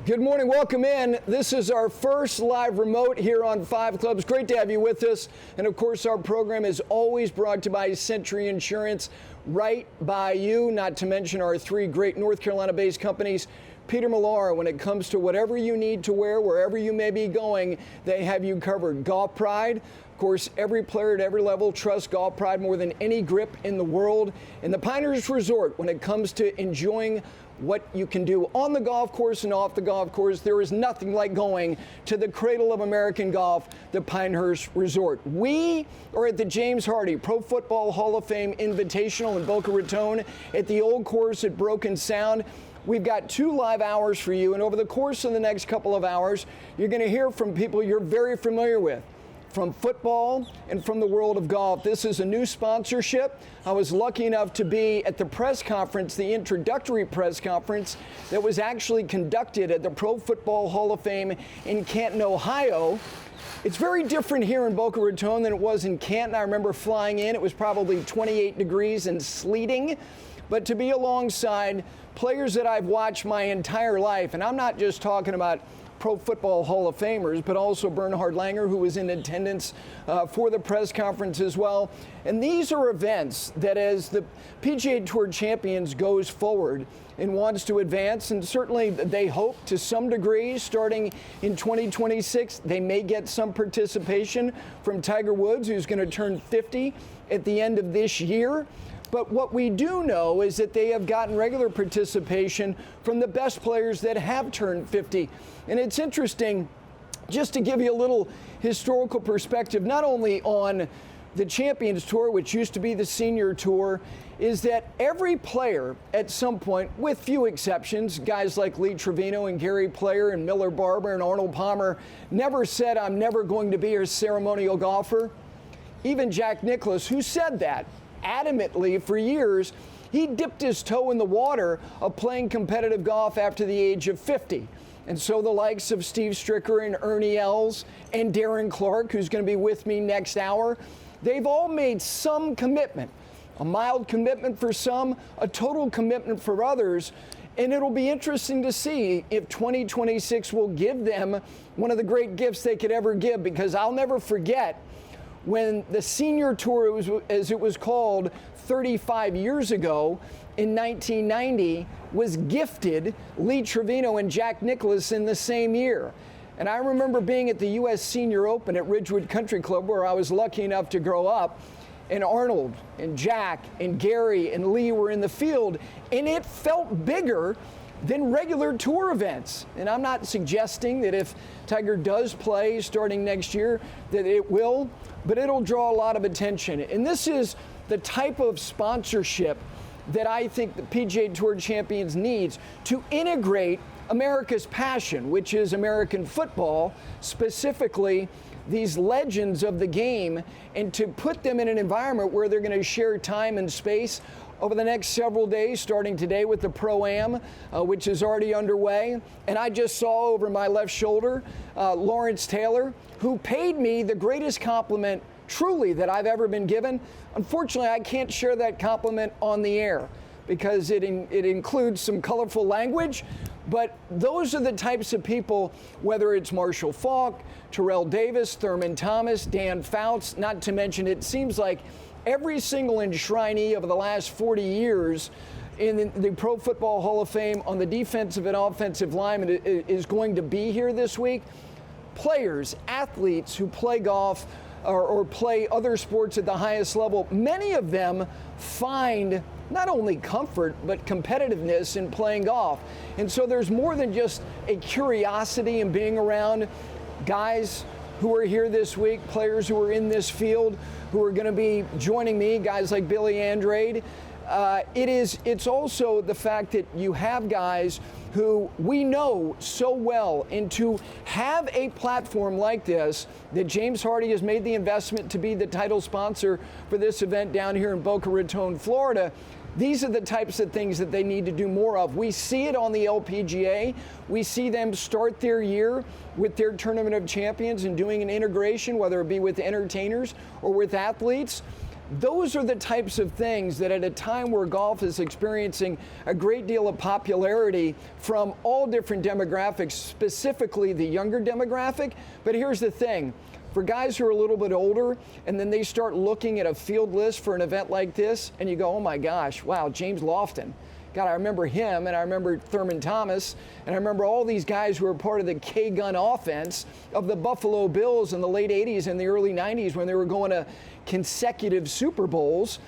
Good morning, welcome in. This is our first live remote here on 5 Clubs. Great to have you with us. And of course, our program is always brought to you by Century Insurance, right by you, not to mention our 3 great North Carolina-based companies. Peter Millar, when it comes to whatever you need to wear, wherever you may be going, they have you covered. Golf Pride, of course, every player at every level trusts Golf Pride more than any grip in the world. And the Pinehurst Resort, when it comes to enjoying what you can do on the golf course and off the golf course, there is nothing like going to the cradle of American golf, the Pinehurst Resort. We are at the James Hardie Pro Football Hall of Fame Invitational in Boca Raton at the old course at Broken Sound. We've got 2 live hours for you, and over the course of the next couple of hours, you're going to hear from people you're very familiar with, from football and from the world of golf. This is a new sponsorship. I was lucky enough to be at the press conference, the introductory press conference that was actually conducted at the Pro Football Hall of Fame in Canton, Ohio. It's very different here in Boca Raton than it was in Canton. I remember flying in, it was probably 28 degrees and sleeting. But to be alongside players that I've watched my entire life, and I'm not just talking about Pro Football Hall of Famers, but also Bernhard Langer, who was in attendance for the press conference as well. And these are events that, as the PGA Tour Champions goes forward and wants to advance, and certainly they hope to some degree, starting in 2026, they may get some participation from Tiger Woods, who's going to turn 50 at the end of this year. But what we do know is that they have gotten regular participation from the best players that have turned 50. And it's interesting, just to give you a little historical perspective, not only on the Champions Tour, which used to be the Senior Tour, is that every player at some point, with few exceptions, guys like Lee Trevino and Gary Player and Miller Barber and Arnold Palmer, never said, "I'm never going to be a ceremonial golfer." Even Jack Nicklaus, who said that adamantly for years, he dipped his toe in the water of playing competitive golf after the age of 50. And so the likes of Steve Stricker and Ernie Els and Darren Clarke, who's going to be with me next hour, they've all made some commitment, a mild commitment for some, a total commitment for others. And it'll be interesting to see if 2026 will give them one of the great gifts they could ever give, because I'll never forget when the Senior Tour, as it was called 35 years ago in 1990, was gifted Lee Trevino and Jack Nicklaus in the same year. And I remember being at the U.S. Senior Open at Ridgewood Country Club, where I was lucky enough to grow up, and Arnold and Jack and Gary and Lee were in the field, and it felt bigger than regular tour events. And I'm not suggesting that if Tiger does play starting next year that it will, but it'll draw a lot of attention. And this is the type of sponsorship that I think the PGA Tour Champions needs to integrate America's passion, which is American football, specifically these legends of the game, and to put them in an environment where they're going to share time and space over the next several days, starting today with the Pro-Am, which is already underway. And I just saw over my left shoulder Lawrence Taylor, who paid me the greatest compliment truly that I've ever been given. Unfortunately, I can't share that compliment on the air because it includes some colorful language. But those are the types of people, whether it's Marshall Faulk, Terrell Davis, Thurman Thomas, Dan Fouts, not to mention it seems like every single enshrinee over the last 40 years in the Pro Football Hall of Fame on the defensive and offensive line is going to be here this week. Players, athletes who play golf or play other sports at the highest level, many of them find not only comfort, but competitiveness in playing golf. And so there's more than just a curiosity in being around guys who are here this week, players who are in this field, who are going to be joining me, guys like Billy Andrade. It's also the fact that you have guys who we know so well, and to have a platform like this, that James Hardie has made the investment to be the title sponsor for this event down here in Boca Raton, Florida. These are the types of things that they need to do more of. We see it on the LPGA. We see them start their year with their Tournament of Champions and doing an integration, whether it be with entertainers or with athletes. Those are the types of things that at a time where golf is experiencing a great deal of popularity from all different demographics, specifically the younger demographic. But here's the thing. For guys who are a little bit older, and then they start looking at a field list for an event like this, and you go, oh my gosh, wow, James Lofton. God, I remember him, and I remember Thurman Thomas, and I remember all these guys who were part of the K-gun offense of the Buffalo Bills in the late 80s and the early 90s when they were going to consecutive Super Bowls.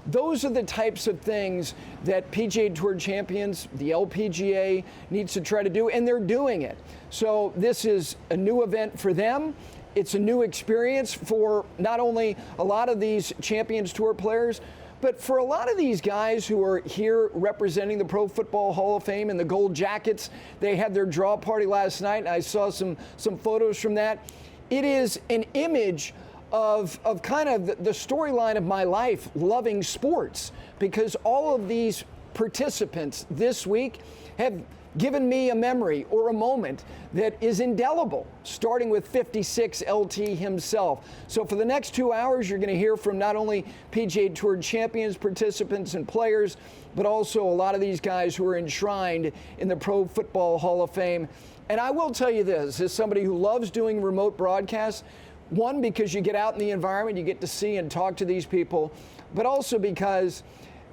Those are the types of things that PGA Tour Champions, the LPGA, needs to try to do, and they're doing it. So this is a new event for them. It's a new experience for not only a lot of these Champions Tour players, but for a lot of these guys who are here representing the Pro Football Hall of Fame in the gold jackets. They had their draw party last night, and I saw some photos from that. It is an image of kind of the storyline of my life, loving sports, because all of these participants this week have given me a memory or a moment that is indelible, starting with 56 LT himself. So for the next 2 hours, you're going to hear from not only PGA Tour Champions, participants, and players, but also a lot of these guys who are enshrined in the Pro Football Hall of Fame. And I will tell you this, as somebody who loves doing remote broadcasts, one, because you get out in the environment, you get to see and talk to these people, but also because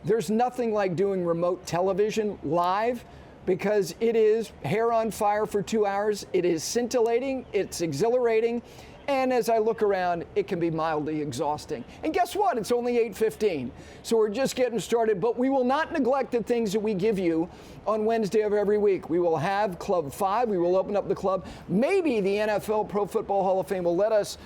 there's nothing like doing remote television live, because it is hair on fire for 2 hours. It is scintillating, it's exhilarating, and as I look around, it can be mildly exhausting. And guess what? It's only 8:15, so we're just getting started, but we will not neglect the things that we give you on Wednesday of every week. We will have Club 5. We will open up the club. Maybe the NFL Pro Football Hall of Fame will let us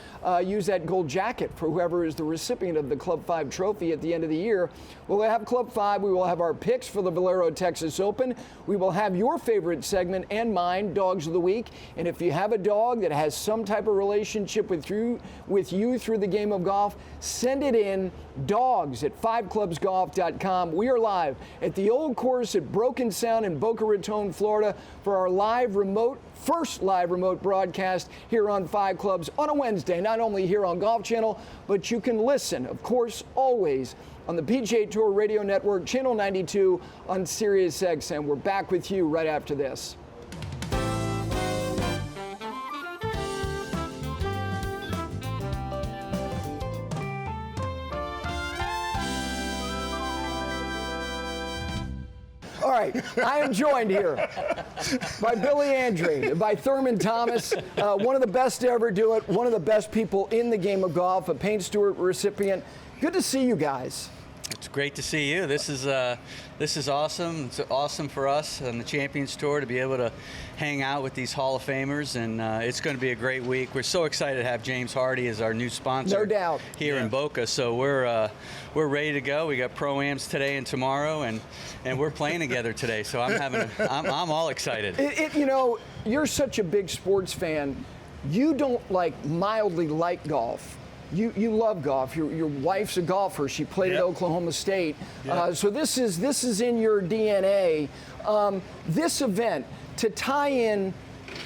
use that gold jacket for whoever is the recipient of the Club 5 trophy at the end of the year. We'll have Club 5. We will have our picks for the Valero Texas Open. We will have your favorite segment and mine, Dogs of the Week. And if you have a dog that has some type of relationship with you through the game of golf, send it in, dogs@fiveclubsgolf.com. We are live at the old course at Broken Sound in Boca Raton, Florida, for our first live remote broadcast here on Five Clubs on a Wednesday, not only here on Golf Channel, but you can listen, of course, always on the PGA Tour Radio Network, Channel 92 on Sirius XM. We're back with you right after this. All right, I am joined here by Billy Andrade, by Thurman Thomas, one of the best to ever do it, one of the best people in the game of golf, a Payne Stewart recipient. Good to see you guys. It's great to see you. This is awesome. It's awesome for us on the Champions Tour to be able to hang out with these Hall of Famers, and it's going to be a great week. We're so excited to have James Hardie as our new sponsor. No doubt. Here in Boca. So we're ready to go. We got pro-ams today and tomorrow, and we're playing together today. So I'm all excited. You know, you're such a big sports fan. You don't mildly like golf. You love golf. Your wife's a golfer. She played at Oklahoma State. So this is in your DNA. This event, to tie in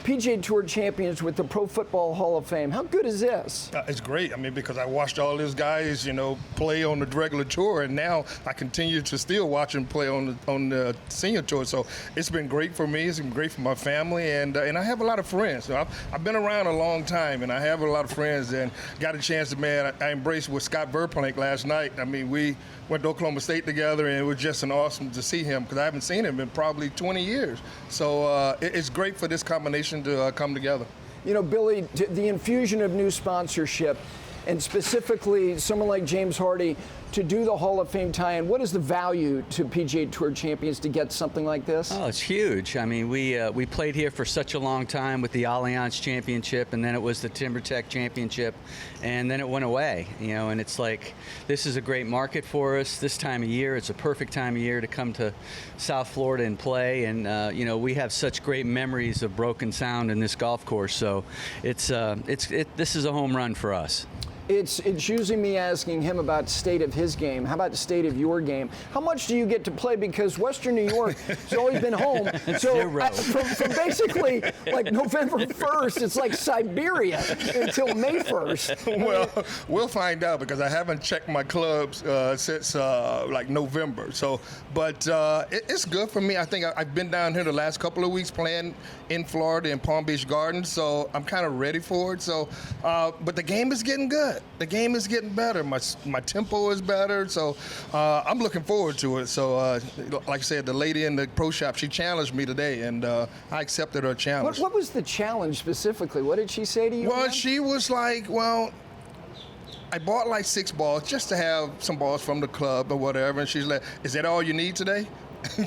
PGA Tour Champions with the Pro Football Hall of Fame, how good is this? It's great. I mean, because I watched all these guys, play on the regular tour, and now I continue to still watch them play on the senior tour. So it's been great for me. It's been great for my family, and I have a lot of friends. So I've been around a long time, and I have a lot of friends, and got a chance to, I embraced with Scott Verplank last night. I mean, we went to Oklahoma State together, and it was just awesome to see him, because I haven't seen him in probably 20 years. So it's great for this combination to come together. You know, Billy, the infusion of new sponsorship, and specifically someone like James Hardie to do the Hall of Fame tie-in, what is the value to PGA Tour Champions to get something like this? Oh, it's huge. I mean, we played here for such a long time with the Allianz Championship, and then it was the TimberTech Championship, and then it went away. And it's like, this is a great market for us this time of year. It's a perfect time of year to come to South Florida and play, and we have such great memories of Broken Sound in this golf course. So this is a home run for us. it's usually me asking him about state of his game. How about the state of your game? How much do you get to play? Because Western New York has always been home. So from basically like November 1st, it's like Siberia until May 1st. Well, we'll find out because I haven't checked my clubs since like November. So, but it's good for me. I think I've been down here the last couple of weeks playing in Florida in Palm Beach Gardens, so I'm kind of ready for it. So, but the game is getting good. The game is getting better. My tempo is better. So, I'm looking forward to it. So, like I said, the lady in the pro shop, she challenged me today, and I accepted her challenge. What was the challenge specifically? What did she say to you? Well, she was like, well, I bought like 6 balls just to have some balls from the club or whatever. And she's like, is that all you need today?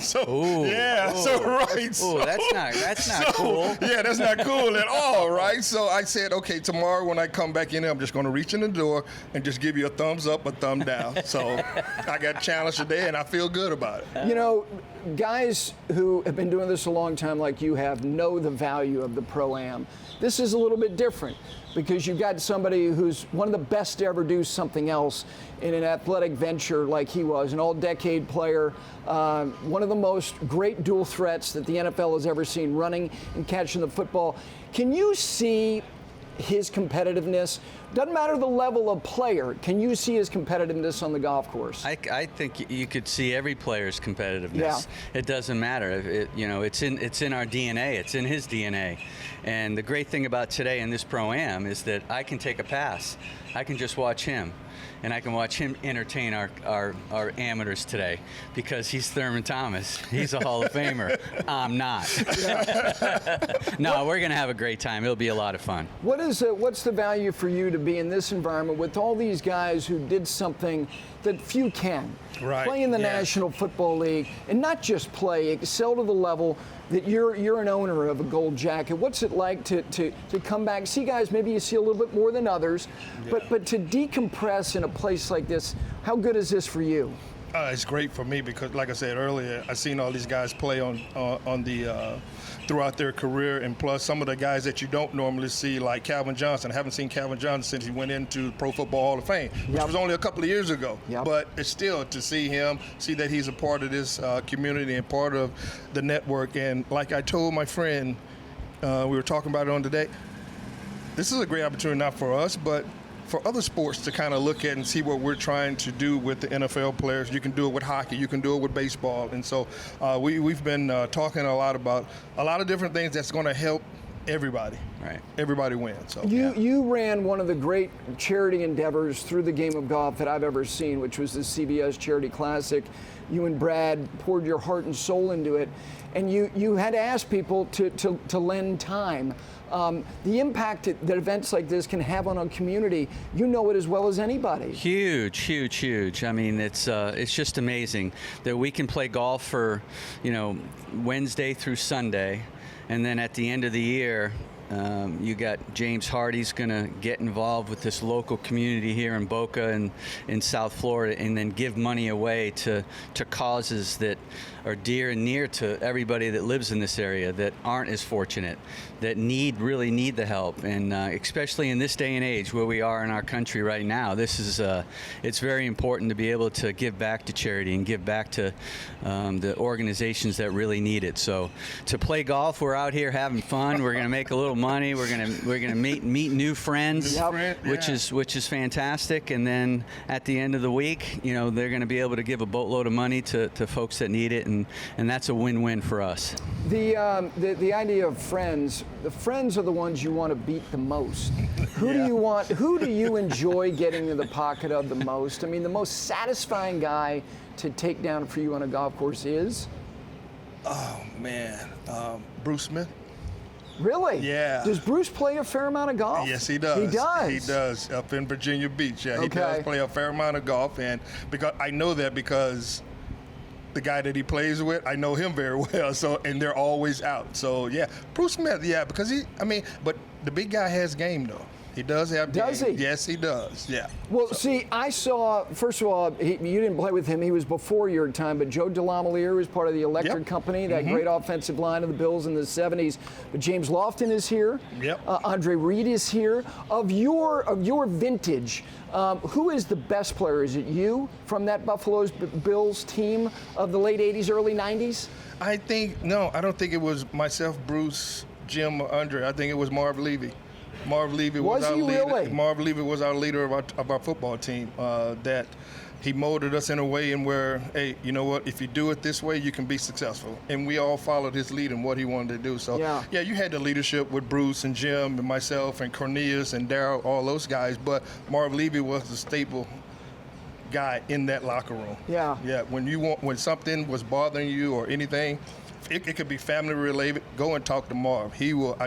So, yeah, so right. Oh, that's not cool. Yeah, that's not cool at all, right? So I said, okay, tomorrow when I come back in there, I'm just going to reach in the door and just give you a thumbs up, a thumb down. So I got challenged today, and I feel good about it. You know, guys who have been doing this a long time like you have know the value of the Pro-Am. This is a little bit different because you've got somebody who's one of the best to ever do something else in an athletic venture like he was, an all-decade player, one of the most great dual threats that the NFL has ever seen, running and catching the football. Can you see his competitiveness? Doesn't matter the level of player. Can you see his competitiveness on the golf course? I think you could see every player's competitiveness. Yeah. It doesn't matter. It's in our DNA. It's in his DNA. And the great thing about today in this Pro-Am is that I can take a pass. I can just watch him. And I can watch him entertain our amateurs today because he's Thurman Thomas. He's a Hall of Famer. I'm not. No, we're going to have a great time. It'll be a lot of fun. What's the value for you to be in this environment with all these guys who did something that few can? Right. Play in the National Football League and not just play, excel to the level that you're an owner of a gold jacket. What's it like to come back, see guys maybe you see a little bit more than others, but to decompress in a place like this, how good is this for you? It's great for me because, like I said earlier, I've seen all these guys play on the throughout their career, and plus some of the guys that you don't normally see, like Calvin Johnson. I haven't seen Calvin Johnson since he went into Pro Football Hall of Fame, which was only a couple of years ago. But it's still to see him, see that he's a part of this community and part of the network. And like I told my friend, we were talking about it on today, this is a great opportunity not for us, but for other sports to kind of look at and see what we're trying to do with the NFL players. You can do it with hockey, you can do it with baseball. And so we've been talking a lot about a lot of different things that's going to help everybody. Right. Everybody wins. So. You ran one of the great charity endeavors through the game of golf that I've ever seen, which was the CBS Charity Classic. You and Brad poured your heart and soul into it, and you had to ask people to lend time. The impact that events like this can have on a community, you know it as well as anybody. Huge, huge, huge. I mean, it's just amazing that we can play golf for, Wednesday through Sunday, and then at the end of the year, you got James Hardie's going to get involved with this local community here in Boca and in South Florida, and then give money away to causes that are dear and near to everybody that lives in this area that aren't as fortunate, that really need the help. And especially in this day and age where we are in our country right now, this is it's very important to be able to give back to charity and give back to the organizations that really need it. So to play golf, we're out here having fun. We're going to make a little money. We're gonna meet new friends, which is fantastic. And then at the end of the week, they're going to be able to give a boatload of money to folks that need it, and that's a win-win for us. The idea of friends, the friends are the ones you want to beat the most. Who do you enjoy getting in the pocket of the most? I mean, the most satisfying guy to take down for you on a golf course is? Oh man, Bruce Smith. Really? Yeah. Does Bruce play a fair amount of golf? Yes, he does. He does? He does, up in Virginia Beach. Yeah, he Okay. does play a fair amount of golf, and because I know that because the guy that he plays with, I know him very well, so, and they're always out. So, yeah, Bruce Smith, yeah, because but the big guy has game, though. He does have game. Does he? Yes, he does. Yeah. Well, see, I saw, first of all, you didn't play with him. He was before your time, but Joe DeLamielleure was part of the Electric Company, that great offensive line of the Bills in the 70s. But James Lofton is here. Yep. Andre Reed is here. Of your vintage, who is the best player? Is it you from that Buffalo Bills team of the late 80s, early 90s? I don't think it was myself, Bruce, Jim, or Andre. I think it was Marv Levy. Marv Levy was our leader. Really? Marv Levy was our leader of our football team. That he molded us in a way in where, hey, you know what? If you do it this way, you can be successful. And we all followed his lead and what he wanted to do. So yeah, you had the leadership with Bruce and Jim and myself and Cornelius and Darryl, all those guys. But Marv Levy was the staple guy in that locker room. Yeah. Yeah. When something was bothering you or anything, it could be family related. Go and talk to Marv. He will.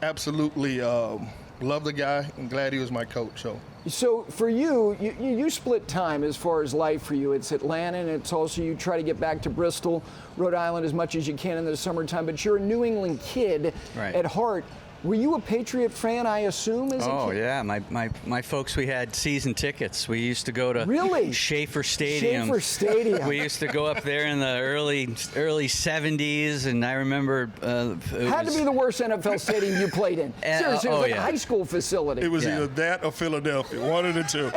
Absolutely love the guy. I'm glad he was my coach. So for you split time as far as life for you. It's Atlanta, and it's also you try to get back to Bristol, Rhode Island as much as you can in the summertime. But you're a New England kid at heart. Were you a Patriot fan, I assume, as a kid? Oh, yeah. My folks, we had season tickets. We used to go to Schaefer Stadium. Schaefer Stadium. We used to go up there in the early 70s, and I remember had to be the worst NFL stadium you played in. Seriously, it was like a high school facility. It was either that or Philadelphia, one of the two.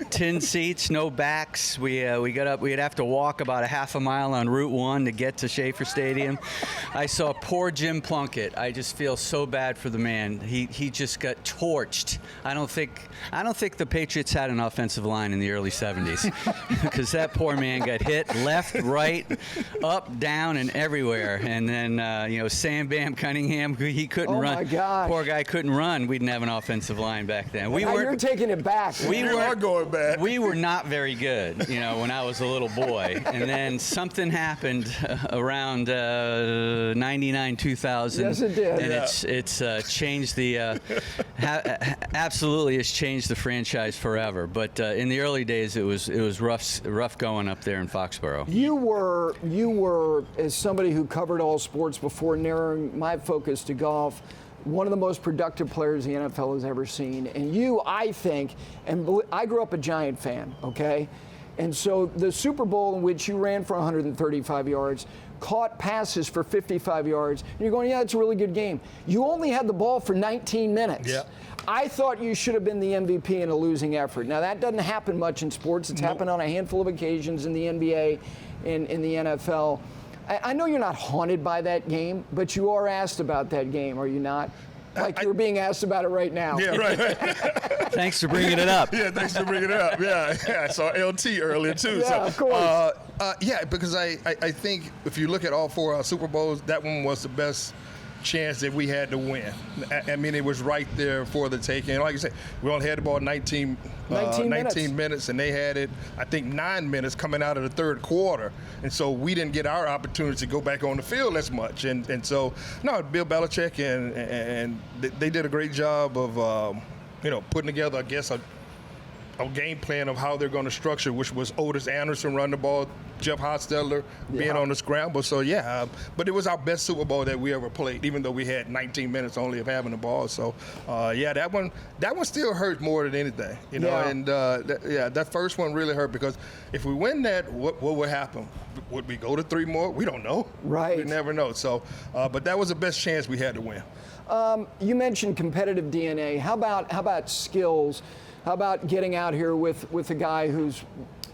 10 seats, no backs. We got up. We'd have to walk about a half a mile on Route 1 to get to Schaefer Stadium. I saw poor Jim Plunkett. I just feel so bad for the man. He just got torched. I don't think the Patriots had an offensive line in the early 70s because that poor man got hit left, right, up, down, and everywhere. And then Sam Bam Cunningham, he couldn't run. Oh my God. Poor guy couldn't run. We didn't have an offensive line back then. You're taking it back. We are going back. We were not very good, when I was a little boy. And then something happened around 99, 2000. Yes, it did. And it's changed the absolutely has changed the franchise forever. But in the early days, it was rough going up there in Foxborough. You were as somebody who covered all sports before narrowing my focus to golf, one of the most productive players the NFL has ever seen. And you, I think, and I grew up a Giant fan, okay? And so the Super Bowl in which you ran for 135 yards, caught passes for 55 yards, and you're going, yeah, it's a really good game. You only had the ball for 19 minutes. Yeah. I thought you should have been the MVP in a losing effort. Now, that doesn't happen much in sports. It's happened on a handful of occasions in the NBA, in the NFL. I know you're not haunted by that game, but you are asked about that game, are you not? Like you're being asked about it right now. Yeah, right. Thanks for bringing it up. Yeah, thanks for bringing it up. Yeah, I saw LT earlier too. Yeah, of course. Yeah, because I think if you look at all four Super Bowls, that one was the best chance that we had to win. I mean, it was right there for the taking. Like I said, we only had the ball 19 minutes, and they had it, I think, 9 minutes coming out of the third quarter. And so we didn't get our opportunity to go back on the field as much. And so, no, Bill Belichick and they did a great job of, putting together, I guess, a game plan of how they're going to structure, which was Otis Anderson run the ball, Jeff Hostetler being on the scramble. So, but it was our best Super Bowl that we ever played, even though we had 19 minutes only of having the ball. So, that one still hurt more than anything, And that first one really hurt because if we win that, what would happen? Would we go to 3 more? We don't know. Right. We never know. So, but that was the best chance we had to win. You mentioned competitive DNA. How about skills? How about getting out here with a guy who's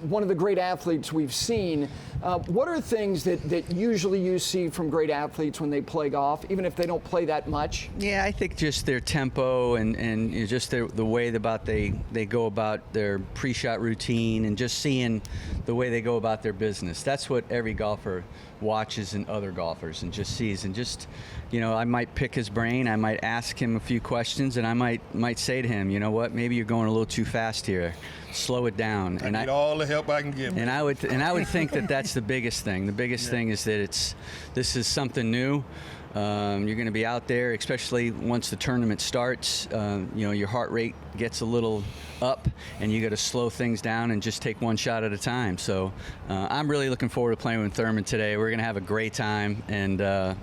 one of the great athletes we've seen? What are things that usually you see from great athletes when they play golf, even if they don't play that much? Yeah, I think just their tempo and just the way they go about their pre-shot routine and just seeing the way they go about their business. That's what every golfer watches in other golfers and just sees. And just, I might pick his brain. I might ask him a few questions, and I might say to him, you know what, maybe you're going a little too fast here. Slow it down. I need all the help I can give. And I would think that that's the biggest thing. The biggest thing is that this is something new. You're going to be out there, especially once the tournament starts. Your heart rate gets a little up, and you got to slow things down and just take one shot at a time. So I'm really looking forward to playing with Thurman today. We're going to have a great time, and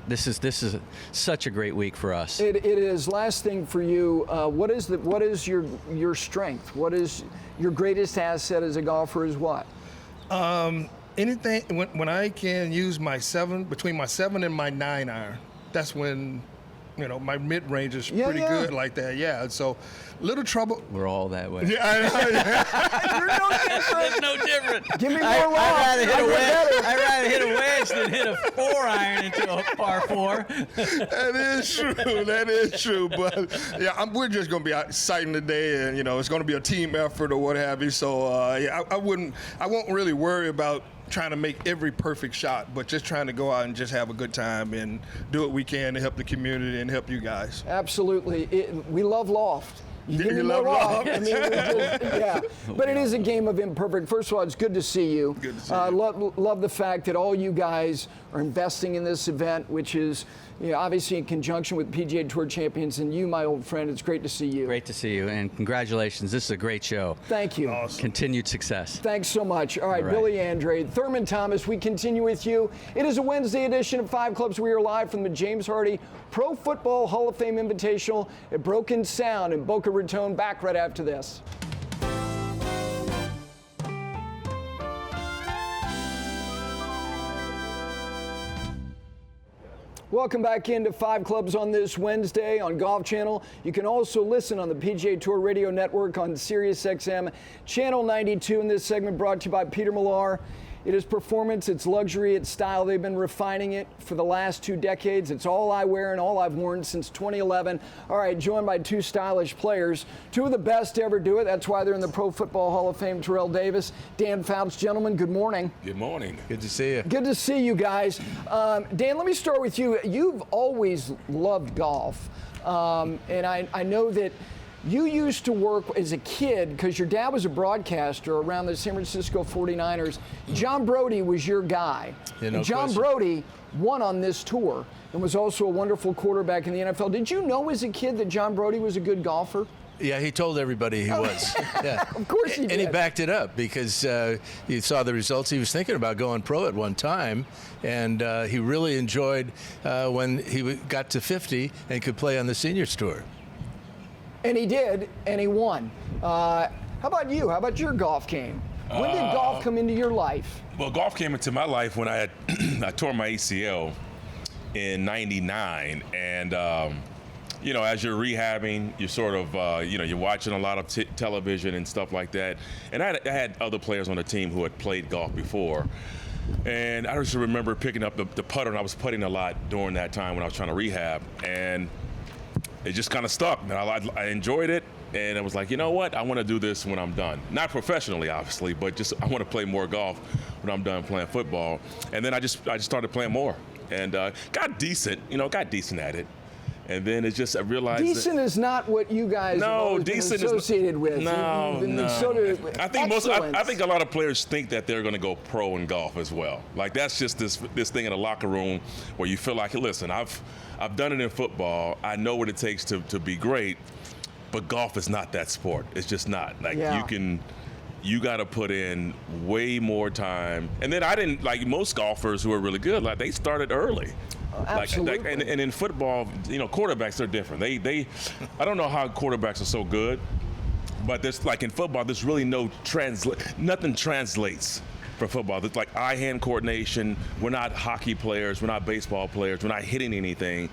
this is such a great week for us. It is. Last thing for you, what is your strength? What is your greatest asset as a golfer? Is what? Anything when I can use between my 7 and my 9 iron. That's when, my mid range is pretty good like that. Yeah. So, little trouble. We're all that way. Yeah, I know. You're no different. It's no different. Give me more I'd rather hit a wedge than hit a 4-iron into a par 4. That is true. But yeah, we're just going to be out exciting today, and it's going to be a team effort or what have you. So I won't really worry about trying to make every perfect shot, but just trying to go out and just have a good time and do what we can to help the community and help you guys. Absolutely. We love loft. You love loft. I mean, but it is a game of imperfect. First of all, it's good to see you. Good to see you. Love the fact that all you guys are investing in this event, which is obviously in conjunction with PGA Tour Champions, and you, my old friend. It's great to see you. Great to see you, and congratulations. This is a great show. Thank you. Awesome. Continued success. Thanks so much. All right, Billy Andrade, Thurman Thomas, we continue with you. It is a Wednesday edition of 5 Clubs. We are live from the James Hardie Pro Football Hall of Fame Invitational at Broken Sound in Boca Raton. Back right after this. Welcome back into 5 Clubs on this Wednesday on Golf Channel. You can also listen on the PGA Tour Radio Network on SiriusXM Channel 92. In this segment brought to you by Peter Millar. It is performance, it's luxury, it's style. They've been refining it for the last 2 decades. It's all I wear and all I've worn since 2011. All right, joined by 2 stylish players, 2 of the best to ever do it. That's why they're in the Pro Football Hall of Fame. Terrell Davis, Dan Fouts. Gentlemen, good morning. Good morning. Good to see you. Good to see you guys. Dan, let me start with you. You've always loved golf, and I know that you used to work as a kid because your dad was a broadcaster around the San Francisco 49ers. John Brody was your guy. John Brody won on this tour and was also a wonderful quarterback in the NFL. Did you know as a kid that John Brody was a good golfer? Yeah, he told everybody he was. Yeah. Of course he did. And he backed it up because he saw the results. He was thinking about going pro at one time, and he really enjoyed when he got to 50 and could play on the seniors tour. And he did, and he won. How about you? How about your golf game? When did golf come into your life? Well, golf came into my life when I tore my ACL in '99, and as you're rehabbing, you're sort of you're watching a lot of television and stuff like that. And I had other players on the team who had played golf before. And I just remember picking up the putter, and I was putting a lot during that time when I was trying to rehab, and it just kind of stuck. And I enjoyed it, and I was like, you know what? I want to do this when I'm done. Not professionally, obviously, but just I want to play more golf when I'm done playing football. And then I just started playing more, and got decent at it. And then it's just I realized decent is not what you guys have been associated with. No. I think a lot of players think that they're going to go pro in golf as well. Like that's just this thing in the locker room where you feel like, listen, I've done it in football. I know what it takes to be great, but golf is not that sport. It's just not. Like you got to put in way more time. And then I didn't, like most golfers who are really good, like they started early. Absolutely. And in football, quarterbacks are different. They I don't know how quarterbacks are so good, but there's like in football, there's really nothing translates for football. It's like eye-hand coordination. We're not hockey players. We're not baseball players. We're not hitting anything.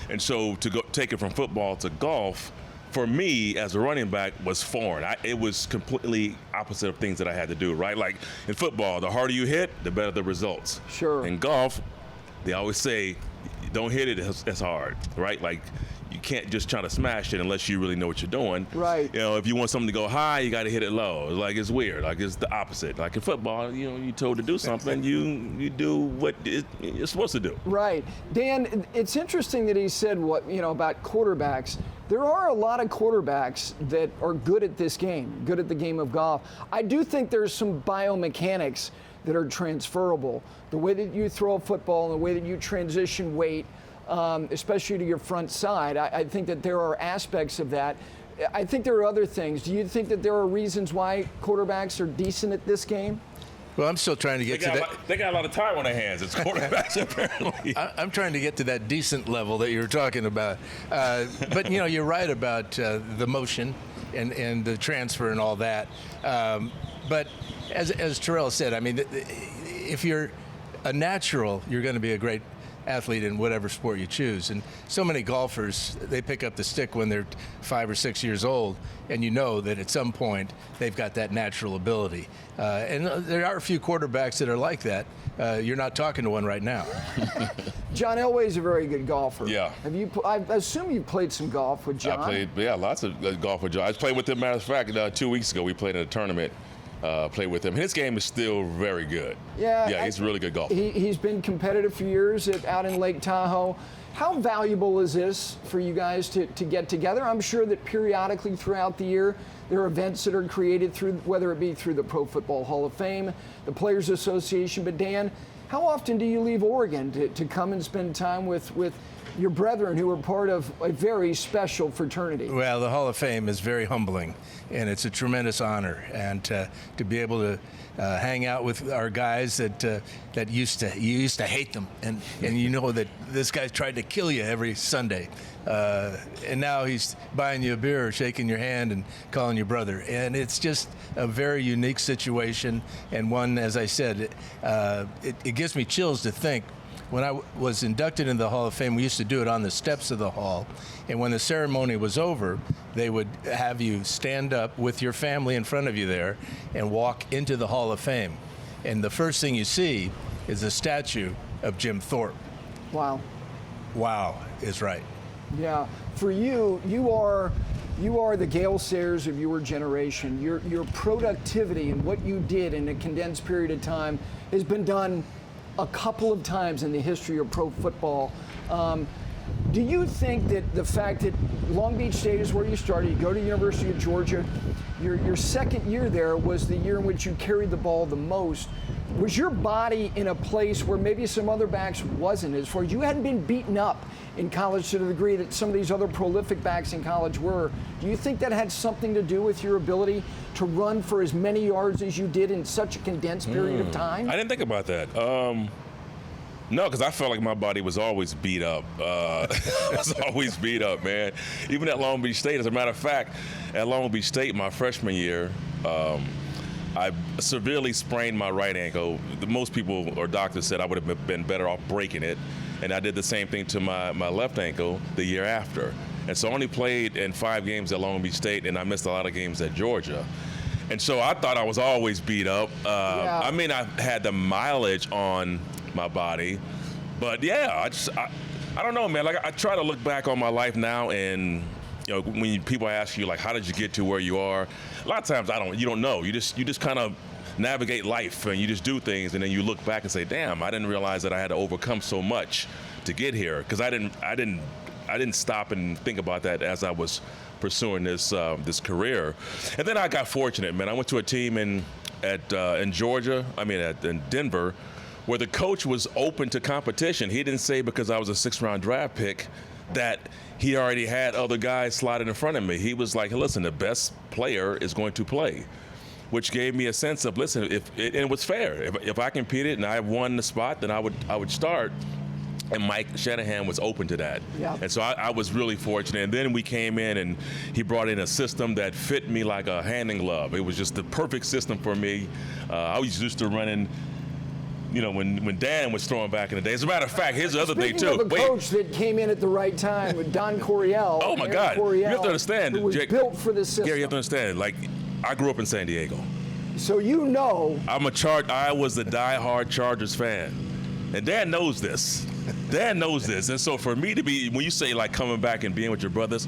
And so to go take it from football to golf, for me as a running back was foreign. It was completely opposite of things that I had to do, right? Like in football, the harder you hit, the better the results. Sure. In golf, they always say, don't hit it as hard, right? Like you can't just try to smash it unless you really know what you're doing. Right. If you want something to go high, you got to hit it low. Like it's weird. Like it's the opposite. Like in football, you're told to do something, you do what you're supposed to do. Right. Dan, it's interesting that he said about quarterbacks. There are a lot of quarterbacks that are good at this game, good at the game of golf. I do think there's some biomechanics that are transferable. The way that you throw a football and the way that you transition weight, especially to your front side. I think that there are aspects of that. I think there are other things. Do you think that there are reasons why quarterbacks are decent at this game? Well, I'm still trying to get to that. They got a lot of time on their hands. It's quarterbacks, apparently. I'm trying to get to that decent level that you were talking about. But, you're right about the motion and the transfer and all that. But as Terrell said, I mean, if you're a natural, you're going to be a great athlete in whatever sport you choose. And so many golfers, they pick up the stick when they're 5 or 6 years old, and you know that at some point they've got that natural ability. And there are a few quarterbacks that are like that. You're not talking to one right now. John Elway's a very good golfer. Yeah. I assume you played some golf with John. I played, lots of golf with John. I played with him, matter of fact, 2 weeks ago we played in a tournament. Played with him. His game is still very good. Yeah, he's a really good golfer. He's been competitive for years out in Lake Tahoe. How valuable is this for you guys to get together? I'm sure that periodically throughout the year there are events that are created through, whether it be through the Pro Football Hall of Fame, the Players Association. But Dan, how often do you leave Oregon to come and spend time with your brethren who are part of a very special fraternity? Well, the Hall of Fame is very humbling, and it's a tremendous honor. And to be able to hang out with our guys that you used to hate them, and you know that this guy tried to kill you every Sunday, and now he's buying you a beer, or shaking your hand, and calling you brother. And it's just a very unique situation, and one, as I said, it gives me chills to think. When I was inducted into the Hall of Fame, we used to do it on the steps of the hall. And when the ceremony was over, they would have you stand up with your family in front of you there and walk into the Hall of Fame. And the first thing you see is a statue of Jim Thorpe. Wow. Wow is right. Yeah. For you are the Gale Sayers of your generation. Your productivity and what you did in a condensed period of time has been done a couple of times in the history of pro football. Do you think that the fact that Long Beach State is where you started, you go to the University of Georgia, your second year there was the year in which you carried the ball the most, was your body in a place where maybe some other backs wasn't, as far as you hadn't been beaten up in college to the degree that some of these other prolific backs in college were? Do you think that had something to do with your ability to run for as many yards as you did in such a condensed period of time? I didn't think about that. No, because I felt like my body was always beat up. It was always beat up, man. Even at Long Beach State. As a matter of fact, at Long Beach State, my freshman year, I severely sprained my right ankle. Most people or doctors said I would have been better off breaking it. And I did the same thing to my left ankle the year after. And so I only played in 5 games at Long Beach State, and I missed a lot of games at Georgia. And so I thought I was always beat up. I mean, I had the mileage on my body. But, yeah, I don't know, man. Like, I try to look back on my life now, and, you know, when people ask you, like, how did you get to where you are? A lot of times you don't know. You just kind of navigate life, and you just do things, and then you look back and say, damn, I didn't realize that I had to overcome so much to get here, because I didn't stop and think about that as I was pursuing this career. And then I got fortunate, man. I went to a team in Georgia, in Denver, where the coach was open to competition. He didn't say because I was a 6th-round draft pick that he already had other guys slotted in front of me. He was like, listen, the best player is going to play, which gave me a sense of, listen, and it was fair. If I competed and I won the spot, then I would start. And Mike Shanahan was open to that. Yeah. And so I was really fortunate. And then we came in, and he brought in a system that fit me like a hand in glove. It was just the perfect system for me. I was used to running, you know, when Dan was throwing back in the day. As a matter of fact, here's the other thing, too. Speaking of a coach that came in at the right time with Don Coryell. Oh, my Aaron God. Coryell, You have to understand. who was built for this system. Gary, you have to understand. Like, I grew up in San Diego. So you know. I was a diehard Chargers fan. And Dan knows this. Dan knows this. And so for me to be, when you say, like, coming back and being with your brothers,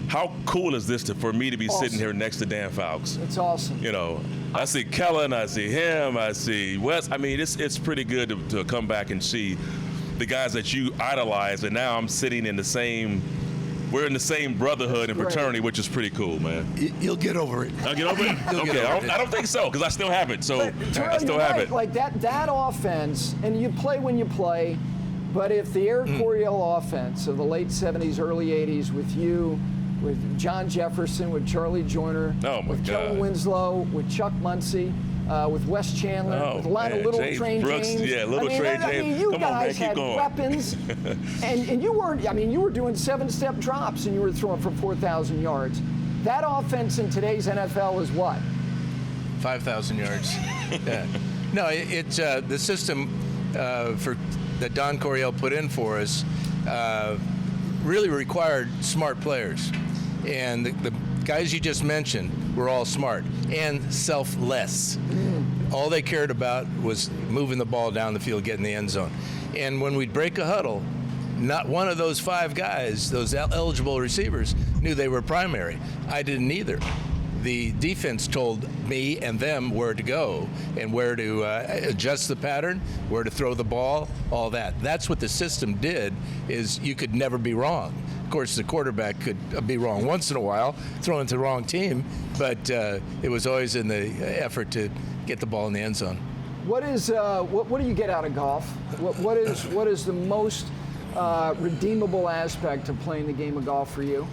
how cool is this for me to be sitting here next to Dan Fouts? It's awesome. You know, I see Kellen, I see him, I see Wes. I mean, it's pretty good to come back and see the guys that you idolize, and now I'm sitting in we're in the same brotherhood and fraternity, which is pretty cool, man. You'll get over it. I'll get over it? Okay, I don't think so, because I still have it. So But, Terrell, I still have it. Like that offense, and you play when you play. But if the Eric Coryell offense of the late 70s, early 80s with you, with John Jefferson, with Charlie Joyner, with Kellen Winslow, with Chuck Muncy, with Wes Chandler, with a lot of Little Train James. Yeah, Little Train James. I mean, you Come guys on, man, had weapons, and you weren't. I mean, you were doing 7-step drops and you were throwing for 4,000 yards. That offense in today's NFL is what? 5,000 yards. Yeah. No, it's the system that Don Coryell put in for us really required smart players. And the guys you just mentioned were all smart and selfless. All they cared about was moving the ball down the field, getting the end zone. And when we'd break a huddle, not one of those 5 guys, those eligible receivers, knew they were primary. I didn't either. The defense told me and them where to go and where to adjust the pattern, where to throw the ball, all that. That's what the system did, is you could never be wrong. Of course, the quarterback could be wrong once in a while, throwing to the wrong team, but it was always in the effort to get the ball in the end zone. What do you get out of golf? What is the most redeemable aspect of playing the game of golf for you?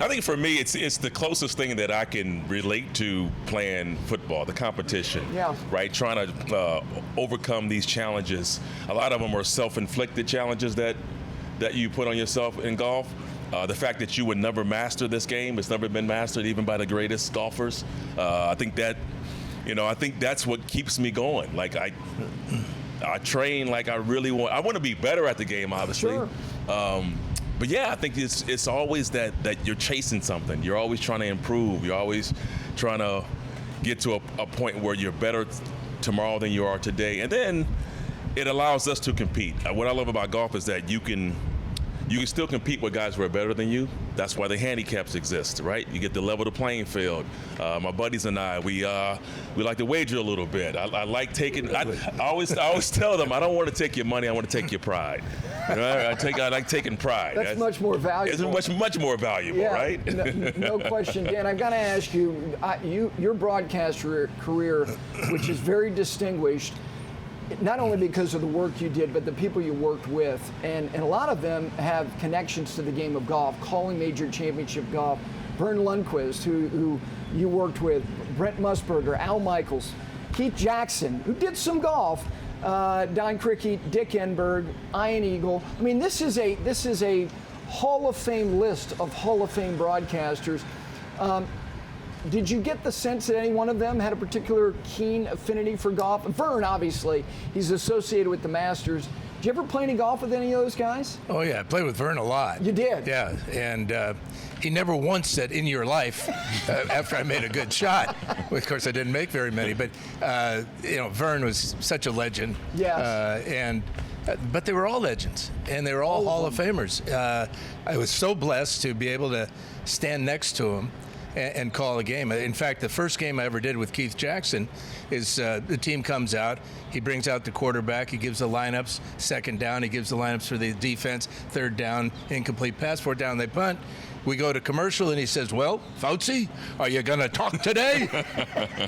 I think for me, it's the closest thing that I can relate to playing football, the competition. Yeah. Right, trying to overcome these challenges. A lot of them are self-inflicted challenges that you put on yourself in golf. The fact that you would never master this game, it's never been mastered even by the greatest golfers. I think that's what keeps me going. Like I train like I really want. I want to be better at the game, obviously. Sure. But yeah, I think it's always that you're chasing something. You're always trying to improve. You're always trying to get to a point where you're better tomorrow than you are today. And then it allows us to compete. What I love about golf is that you can still compete with guys who are better than you. That's why the handicaps exist, right? You get to level the playing field. My buddies and I, we like to wager a little bit. I like taking. I always tell them, I don't want to take your money. I want to take your pride. You know, I like taking pride. That's much more valuable. It's much more valuable, yeah, right? No question, Dan. I've got to ask you, your broadcast career, which is very distinguished, not only because of the work you did, but the people you worked with. And a lot of them have connections to the game of golf, calling major championship golf. Vern Lundquist, who you worked with, Brent Musburger, Al Michaels, Keith Jackson, who did some golf, Don Crickey, Dick Enberg, Ian Eagle. I mean, this is a Hall of Fame list of Hall of Fame broadcasters. Did you get the sense that any one of them had a particular keen affinity for golf? Vern, obviously, he's associated with the Masters. Did you ever play any golf with any of those guys? Oh, yeah. I played with Vern a lot. You did? Yeah. And he never once said, in your life, after I made a good shot. Of course, I didn't make very many. But, Vern was such a legend. Yes. But they were all legends, and they were all Hall of Famers. I was so blessed to be able to stand next to him and call a game. In fact, the first game I ever did with Keith Jackson is the team comes out, he brings out the quarterback, he gives the lineups, second down, he gives the lineups for the defense, third down, incomplete pass, fourth down, they punt. We go to commercial, and he says, well, Foutsy, are you going to talk today?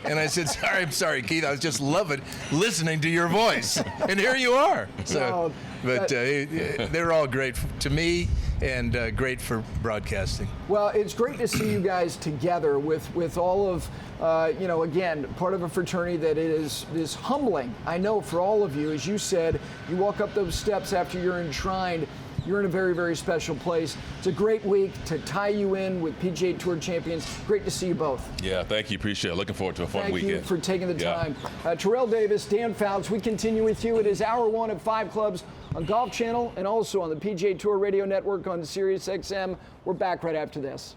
And I said, I'm sorry, Keith, I was just loving listening to your voice. And here you are. So, they're all great to me, and great for broadcasting. Well, it's great to see you guys together with all of, again, part of a fraternity that is humbling. I know for all of you, as you said, you walk up those steps after you're enshrined. You're in a very, very special place. It's a great week to tie you in with PGA Tour Champions. Great to see you both. Yeah, thank you. Appreciate it. Looking forward to a fun weekend. Thank you for taking the time. Terrell Davis, Dan Fouts, we continue with you. It is Hour 1 of 5 Clubs on Golf Channel and also on the PGA Tour Radio Network on Sirius XM. We're back right after this.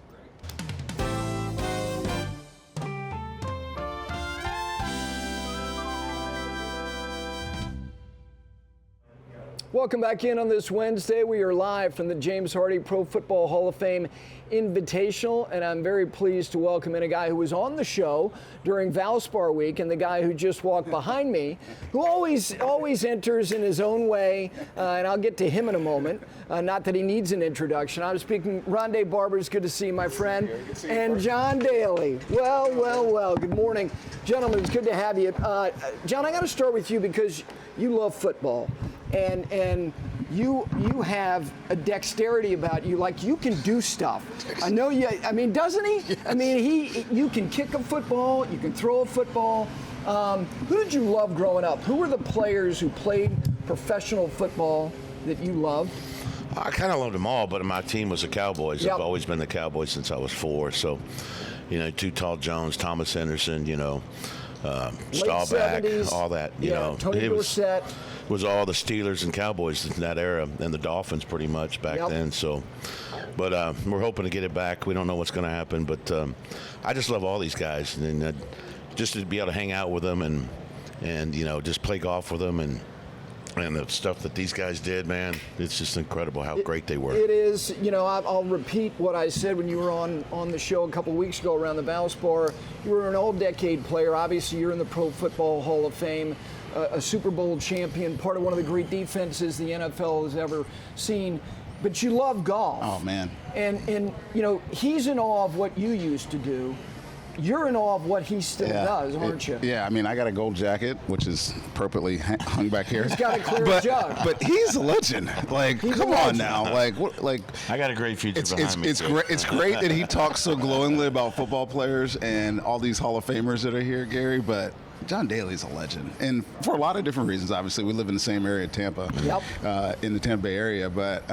Welcome back in on this Wednesday. We are live from the James Hardie Pro Football Hall of Fame Invitational, and I'm very pleased to welcome in a guy who was on the show during Valspar week, and the guy who just walked behind me, who always enters in his own way, and I'll get to him in a moment. Not that he needs an introduction. I'm speaking Ronde Barber. It's good to see you, my friend. And John Daly. Well. Good morning. Gentlemen, it's good to have you. John, I got to start with you because you love football, and you have a dexterity about you, like you can do stuff. I know you. I mean, doesn't he? Yes. I mean, you can kick a football, you can throw a football. Who did you love growing up? Who were the players who played professional football that you loved? I kind of loved them all, but my team was the Cowboys. Yep. I've always been the Cowboys since I was 4. So, Too Tall Jones, Thomas Henderson, Staubach, 70s, all that. Tony Dorsett. Was all the Steelers and Cowboys in that era, and the Dolphins pretty much back then. So, but we're hoping to get it back. We don't know what's going to happen, but I just love all these guys, and just to be able to hang out with them and just play golf with them and the stuff that these guys did, man, it's just incredible how great they were. It is. I'll repeat what I said when you were on the show a couple weeks ago around the Valspar. You were an all-decade player. Obviously, you're in the Pro Football Hall of Fame, a Super Bowl champion, part of one of the great defenses the NFL has ever seen. But you love golf. Oh, man. And he's in awe of what you used to do. You're in awe of what he still does, aren't you? Yeah, I mean, I got a gold jacket, which is appropriately hung back here. He's got a clear jug. But he's a legend. Like, come on now. Like, I got a great future behind me. It's great that he talks so glowingly about football players and all these Hall of Famers that are here, Gary, but John Daly's a legend, and for a lot of different reasons. Obviously, we live in the same area, Tampa, in the Tampa Bay area. But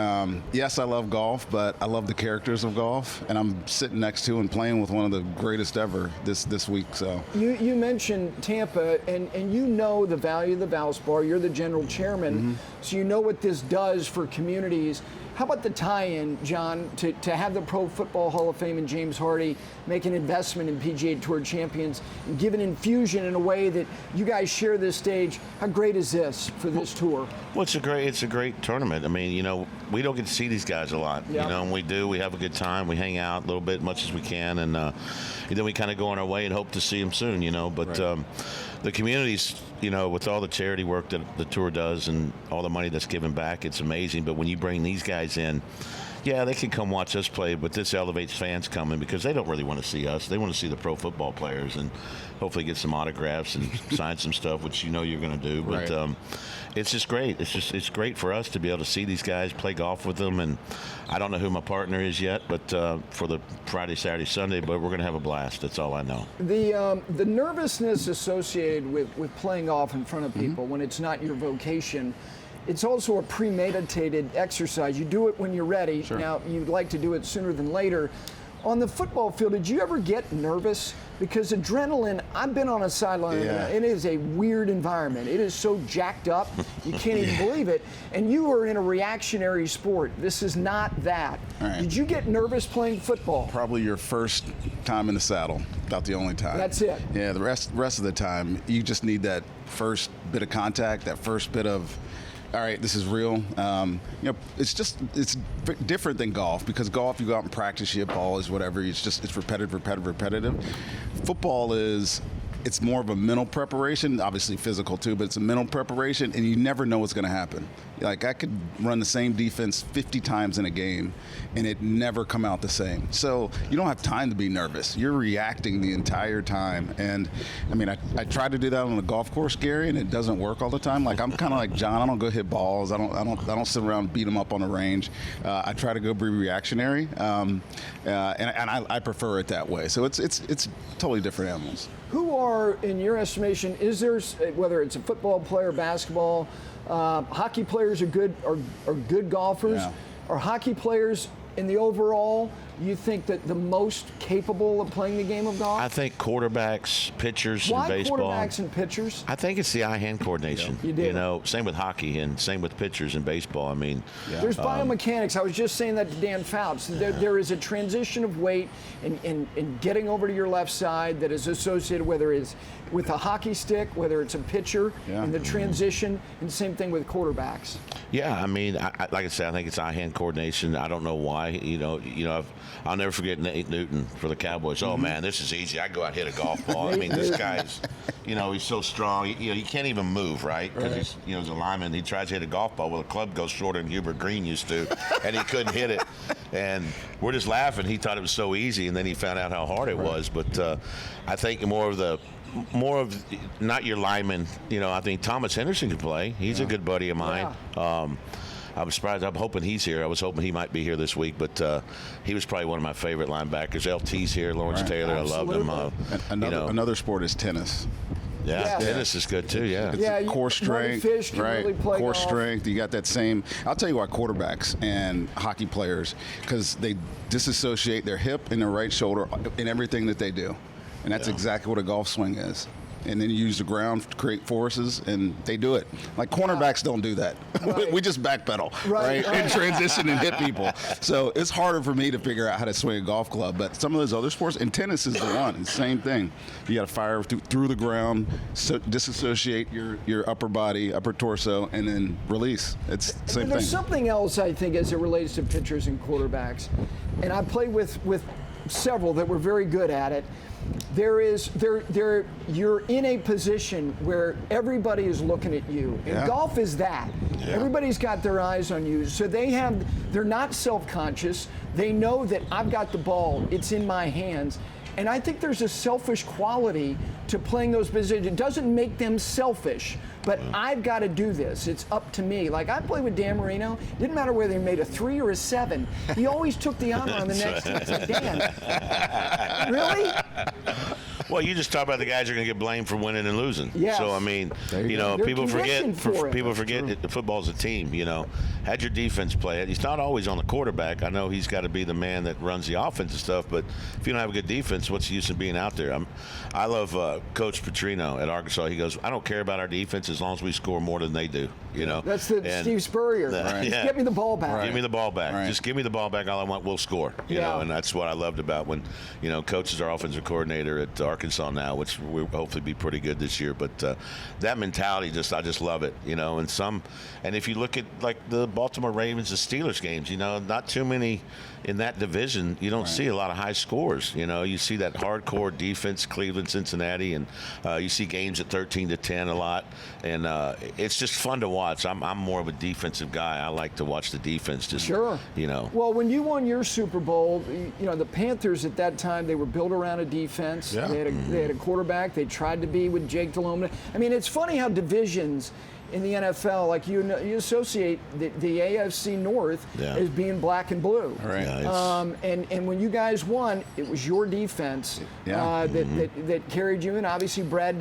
yes, I love golf, but I love the characters of golf, and I'm sitting next to and playing with one of the greatest ever this week. So you mentioned Tampa, and you know the value of the Valspar. You're the general chairman, so you know what this does for communities. How about the tie-in, John, to have the Pro Football Hall of Fame and James Hardie make an investment in PGA TOUR Champions and give an infusion in a way that you guys share this stage? How great is this for this tour? Well, it's a great tournament. I mean, we don't get to see these guys a lot. Yep. And we do. We have a good time. We hang out a little bit, much as we can, and then we kind of go on our way and hope to see them soon. But the communities, with all the charity work that the tour does and all the money that's given back, it's amazing. But when you bring these guys in, they can come watch us play, but this elevates fans coming because they don't really want to see us. They want to see the pro football players and hopefully get some autographs and sign some stuff, which you're going to do. But it's just great. It's great for us to be able to see these guys, play golf with them, and I don't know who my partner is yet, but for the Friday, Saturday, Sunday, but we're going to have a blast. That's all I know. The nervousness associated with playing golf in front of people when it's not your vocation, it's also a premeditated exercise. You do it when you're ready. Sure. Now, you'd like to do it sooner than later. On the football field, did you ever get nervous? Because adrenaline, I've been on a sideline, it is a weird environment. It is so jacked up, you can't even believe it. And you are in a reactionary sport. This is not that. Right. Did you get nervous playing football? probably your first time in the saddle, about the only time. That's it. Yeah, the rest of the time, you just need that first bit of contact, that first bit of, all right, this is real. It's different than golf, because golf, you go out and practice, you hit balls, whatever. It's repetitive. Football it's more of a mental preparation, obviously physical too, but it's a mental preparation, and you never know what's going to happen. Like, I could run the same defense 50 times in a game, and it never come out the same. So you don't have time to be nervous. You're reacting the entire time. And I mean, I try to do that on the golf course, Gary, and it doesn't work all the time. Like, I'm kind of like John. I don't go hit balls. I don't sit around and beat them up on the range. I try to go be reactionary, and I prefer it that way. So it's totally different animals. Who are, in your estimation, is there, whether it's a football player, basketball, hockey players are good golfers? Yeah. Are hockey players in the overall, you think that the most capable of playing the game of golf? I think quarterbacks, pitchers Why in baseball. Why quarterbacks and pitchers? I think it's the eye-hand coordination. You do. Same with hockey and same with pitchers in baseball. I mean, there's biomechanics. I was just saying that to Dan Fouts. There is a transition of weight and getting over to your left side that is associated, whether it's with a hockey stick, whether it's a pitcher, and the transition, and the same thing with quarterbacks. Yeah, I mean, like I said, I think it's eye-hand coordination. I don't know why. I'll never forget Nate Newton for the Cowboys. Oh man, this is easy. I go out and hit a golf ball. I mean, this guy's, he's so strong. He can't even move, right? Because he's, he's a lineman. He tries to hit a golf ball. Well, the club goes shorter than Hubert Green used to, and he couldn't hit it. And we're just laughing. He thought it was so easy, and then he found out how hard it was. But I think more of not your lineman. I think Thomas Henderson could play. He's a good buddy of mine. I'm surprised. I'm hoping he's here. I was hoping he might be here this week, but he was probably one of my favorite linebackers. LT's here, Lawrence Taylor. Absolutely. I love him. Another sport is tennis. Yeah, tennis is good too. Yeah, It's core strength, Fish can right? really play Core golf. strength. You got that same. I'll tell you why quarterbacks and hockey players, because they disassociate their hip and their right shoulder in everything that they do, and that's exactly what a golf swing is. And then you use the ground to create forces, and they do it. Like cornerbacks don't do that. Right. We just backpedal, right? And transition and hit people. So it's harder for me to figure out how to swing a golf club. But some of those other sports, and tennis is the one. It's the same thing. You got to fire through the ground, disassociate your upper body, upper torso, and then release. It's the same There's thing. something else, I think, as it relates to pitchers and quarterbacks. And I played with several that were very good at it. You're in a position where everybody is looking at you. And golf is that. Yeah. Everybody's got their eyes on you. So they're not self-conscious. They know that I've got the ball. It's in my hands. And I think there's a selfish quality to playing those positions. It doesn't make them selfish, but I've got to do this. It's up to me. Like I played with Dan Marino. Didn't matter whether he made a 3 or a 7. He always took the honor on the next team. It's like, Dan, really? Well, you just talk about the guys who are going to get blamed for winning and losing. Yes. So I mean, They're people forget. conditioned for it. People forget that football's a team. Had your defense play it. He's not always on the quarterback. I know he's got to be the man that runs the offense and stuff. But if you don't have a good defense, what's the use of being out there? I love Coach Petrino at Arkansas. He goes, I don't care about our defense as long as we score more than they do. That's Steve Spurrier. Right. Just get me the ball back. Right. Give me the ball back. Right. Just give me the ball back. All I want, we'll score. You know, and that's what I loved about when, Coach is our offensive coordinator at Arkansas now, which will hopefully be pretty good this year. But that mentality, I just love it. And if you look at like the Baltimore Ravens, the Steelers games, not too many in that division. You don't see a lot of high scores. You see that hardcore defense, Cleveland, Cincinnati, and you see games at 13-10 a lot. And it's just fun to watch. I'm more of a defensive guy. I like to watch the defense. Sure. Well, when you won your Super Bowl, the Panthers at that time, they were built around a defense. Yeah. They had a quarterback. They tried to be with Jake Delhomme. I mean, it's funny how divisions in the NFL, like you associate the AFC North as being black and blue. Right. And when you guys won, it was your defense that carried you in. Obviously, Brad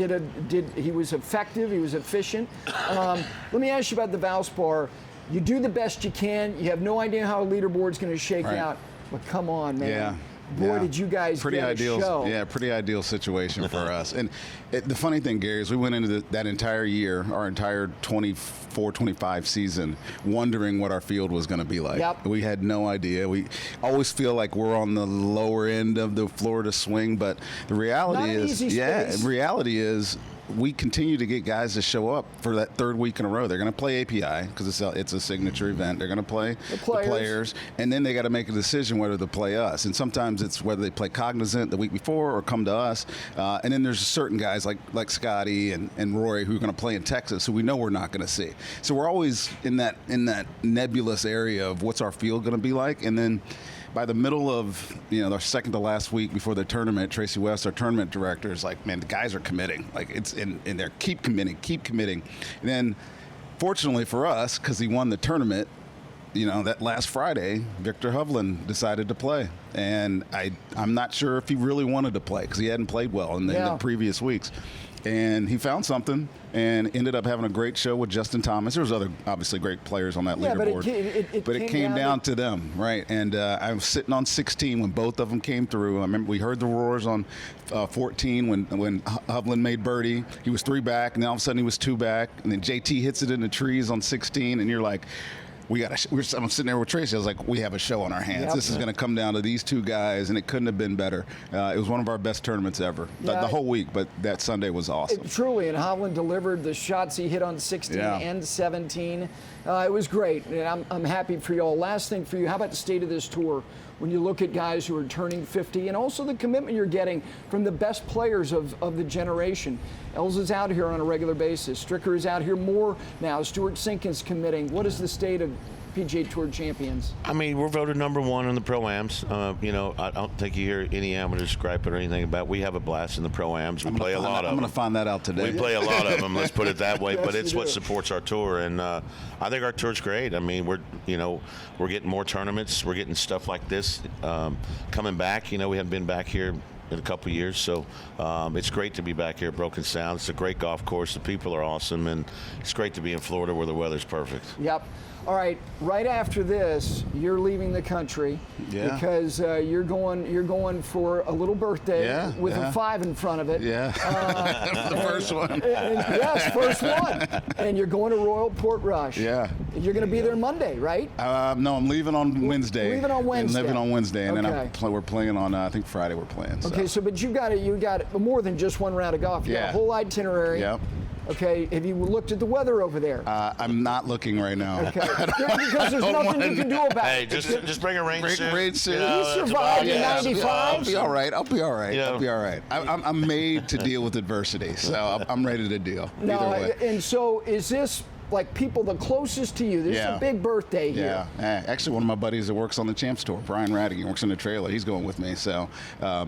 he was effective. He was efficient. Let me ask you about the Valspar. You do the best you can. You have no idea how a leaderboard's going to shake out. But come on, man. Yeah. Boy, did you guys pretty get ideal, a show. Yeah, pretty ideal situation for us. And the funny thing, Gary, is we went into that entire year, our entire 24-25 season, wondering what our field was going to be like. Yep. We had no idea. We always feel like we're on the lower end of the Florida swing, but the reality Not an easy space. reality is we continue to get guys to show up for that third week in a row. They're going to play API because it's a signature event. They're going to play the players, and then they got to make a decision whether to play us. And sometimes it's whether they play Cognizant the week before or come to us. And then there's certain guys like Scotty and Rory who are going to play in Texas, who we know we're not going to see. So we're always in that nebulous area of what's our field going to be like, and then by the middle of our second to last week before the tournament, Tracy West, our tournament director, is like, man, the guys are committing. Like it's in there, keep committing. And then, fortunately for us, because he won the tournament, that last Friday, Victor Hovland decided to play, and I'm not sure if he really wanted to play because he hadn't played well in the previous weeks. And he found something and ended up having a great show with Justin Thomas. There was other, obviously, great players on that leaderboard. But it came down to them, right? And I was sitting on 16 when both of them came through. I remember we heard the roars on 14 when Hovland made birdie. He was 3 back, and then all of a sudden he was 2 back. And then JT hits it in the trees on 16, and you're like, I'm sitting there with Tracy. I was like, we have a show on our hands. Yep. This is going to come down to these 2 guys, and it couldn't have been better. It was one of our best tournaments ever, the whole week, but that Sunday was awesome. Truly, and Hovland delivered the shots he hit on 16 and 17. It was great, and I'm happy for you all. Last thing for you, how about the state of this tour? when you look at guys who are turning 50, and also the commitment you're getting from the best players of the generation. Els is out here on a regular basis. Stricker is out here more now. Stuart Sinkins committing. What is the state of PGA Tour Champions? I mean, we're voted #1 in the Pro-Ams. You know, I don't think you hear any amateurs gripe or anything about it. We have a blast in the Pro-Ams. We play a lot of them. I'm going to find that out today. We play a lot of them, let's put it that way, Yes, but it's you what do. supports our tour, and I think our tour's great. I mean, we're getting more tournaments. We're getting stuff like this coming back. You know, we haven't been back here in a couple of years, so it's great to be back here at Broken Sound. It's a great golf course. The people are awesome, and it's great to be in Florida where the weather's perfect. Yep. All right. Right after this, you're leaving the country because you're going for a little birthday with a 5 in front of it. Yeah. The first one. Yes, first one. And you're going to Royal Portrush. Yeah. You're going to be there Monday, right? No, I'm leaving on Wednesday. Leaving on Wednesday. And leaving on Wednesday, and Okay. then we're playing on I think Friday. We're playing. So. Okay, so but you got more than just one round of golf. You got a whole itinerary. Yep. Okay, have you looked at the weather over there? I'm not looking right now. Okay, because there's nothing you can do about Hey, it. just bring a rain suit. Rain suit. You survived in '95. I'll be all right. I'll be all right. Yeah. I'll be all right. I'm made to deal with adversity, so I'm ready to deal. No, Either way. and so is this like people the closest to you? This is a big birthday here. Yeah, actually, one of my buddies that works on the Champs Tour, Brian Raddick, he works in the trailer. He's going with me, so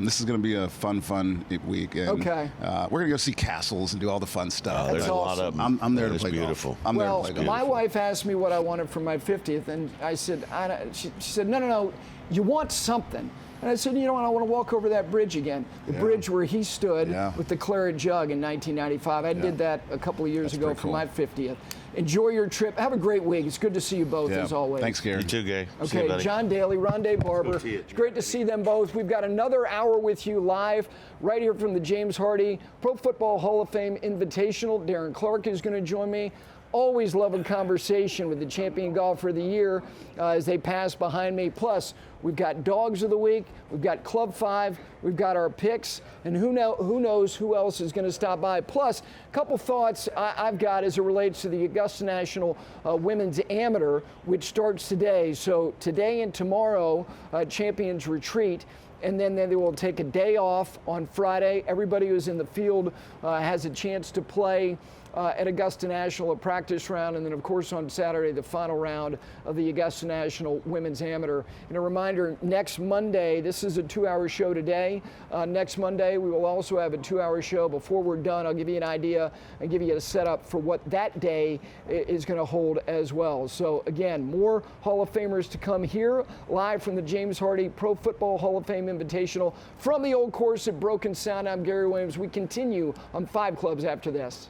this is going to be a fun week. And, Okay. we're going to go see castles and do all the fun stuff. There's a lot awesome. of them. I'm there to It's play beautiful. golf. I'm there Well, to play golf. my wife asked me what I wanted for my 50th, and I said, she said, no, you want something. And I said, you know what, I want to walk over that bridge again. The bridge where he stood with the claret jug in 1995. I did that a couple of years ago pretty for cool. my 50th. Enjoy your trip. Have a great week. It's good to see you both, as always. Thanks, Gary. You too, Gay. See Okay, you, buddy. John Daly, Ronde, Barber. It's great to see them both. We've got another hour with you live right here from the James Hardie Pro Football Hall of Fame Invitational. Darren Clarke is going to join me. Always love a conversation with the champion golfer of the year as they pass behind me. Plus, we've got Dogs of the Week, we've got Club 5, we've got our picks, and who knows who else is going to stop by. Plus, a couple thoughts I've got as it relates to the Augusta National Women's Amateur, which starts today. So today and tomorrow, Champions Retreat. And then they will take a day off on Friday. Everybody who's in the field has a chance to play at Augusta National, a practice round, and then of course on Saturday, the final round of the Augusta National Women's Amateur. And a reminder, next Monday, this is a 2-hour show today. Next Monday, we will also have a 2-hour show. Before we're done, I'll give you an idea and give you a setup for what that day is going to hold as well. So again, more Hall of Famers to come here, live from the James Hardie Pro Football Hall of Fame Invitational from the old course at Broken Sound. I'm Gary Williams. We continue on 5 Clubs after this.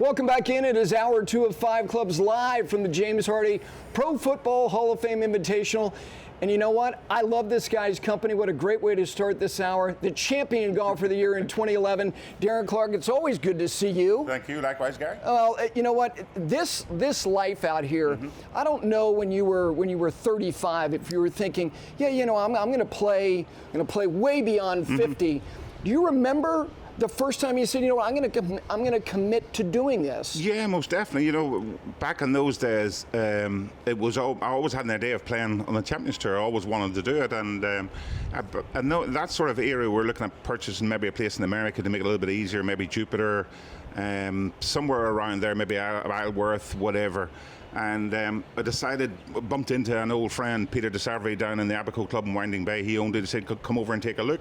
Welcome back in. It is hour 2 of 5 Clubs live from the James Hardie Pro Football Hall of Fame Invitational. And you know what? I love this guy's company. What a great way to start this hour. The champion golfer of the year in 2011, Darren Clarke. It's always good to see you. Thank you. Likewise, Gary. Well, you know what? This life out here, I don't know when you were 35 if you were thinking, yeah, you know, I'm going to play way beyond 50. Do you remember the first time you said, you know what, I'm going to commit to doing this? Yeah, most definitely. You know, back in those days, I always had an idea of playing on the Champions Tour. I always wanted to do it, and I know that sort of era we're looking at purchasing maybe a place in America to make it a little bit easier, maybe Jupiter, somewhere around there, maybe Isleworth, whatever. And I bumped into an old friend, Peter DeSavary, down in the Abaco Club in Winding Bay. He owned it. He said, come over and take a look.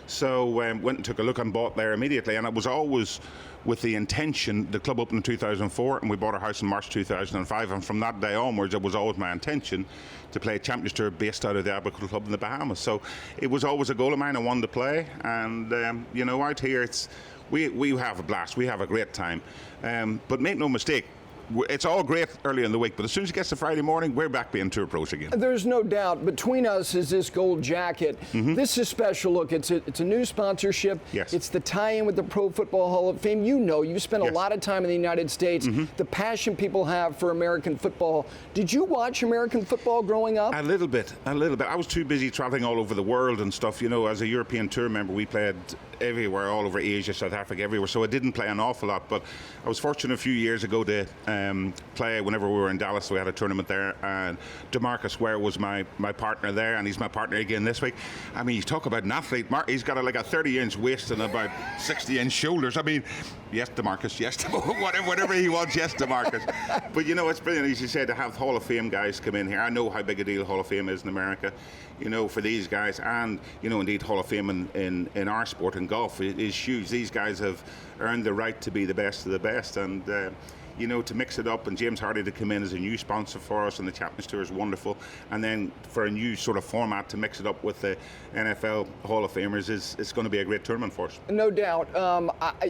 So went and took a look and bought there immediately. And it was always with the intention, the club opened in 2004 and we bought our house in March 2005. And from that day onwards, it was always my intention to play a Champions Tour based out of the Abaco Club in the Bahamas. So it was always a goal of mine. I wanted to play. And, you know, out here, we have a blast. We have a great time. But make no mistake, it's all great early in the week, but as soon as it gets to Friday morning, we're back being tour pros again. There's no doubt. Between us is this gold jacket. This is special. Look, it's a new sponsorship. Yes. It's the tie-in with the Pro Football Hall of Fame. You know, you spent a lot of time in the United States. The passion people have for American football. Did you watch American football growing up? A little bit. I was too busy traveling all over the world and stuff. You know, as a European tour member, we played everywhere, all over Asia, South Africa, everywhere. So I didn't play an awful lot, but I was fortunate a few years ago to play whenever we were in Dallas. So we had a tournament there, and DeMarcus Ware was my partner there, and he's my partner again this week. I mean, you talk about an athlete. He's got like a 30-inch waist and about 60-inch shoulders. I mean, yes, DeMarcus, yes, whatever he wants, yes, DeMarcus. But you know, it's brilliant, as you said, to have Hall of Fame guys come in here. I know how big a deal Hall of Fame is in America, you know, for these guys, and you know, indeed, Hall of Fame in our sport, in golf, is huge. These guys have earned the right to be the best of the best, and you know, to mix it up, and James Hardie to come in as a new sponsor for us, and the Champions Tour is wonderful. And then for a new sort of format to mix it up with the NFL Hall of Famers it's going to be a great tournament for us. No doubt.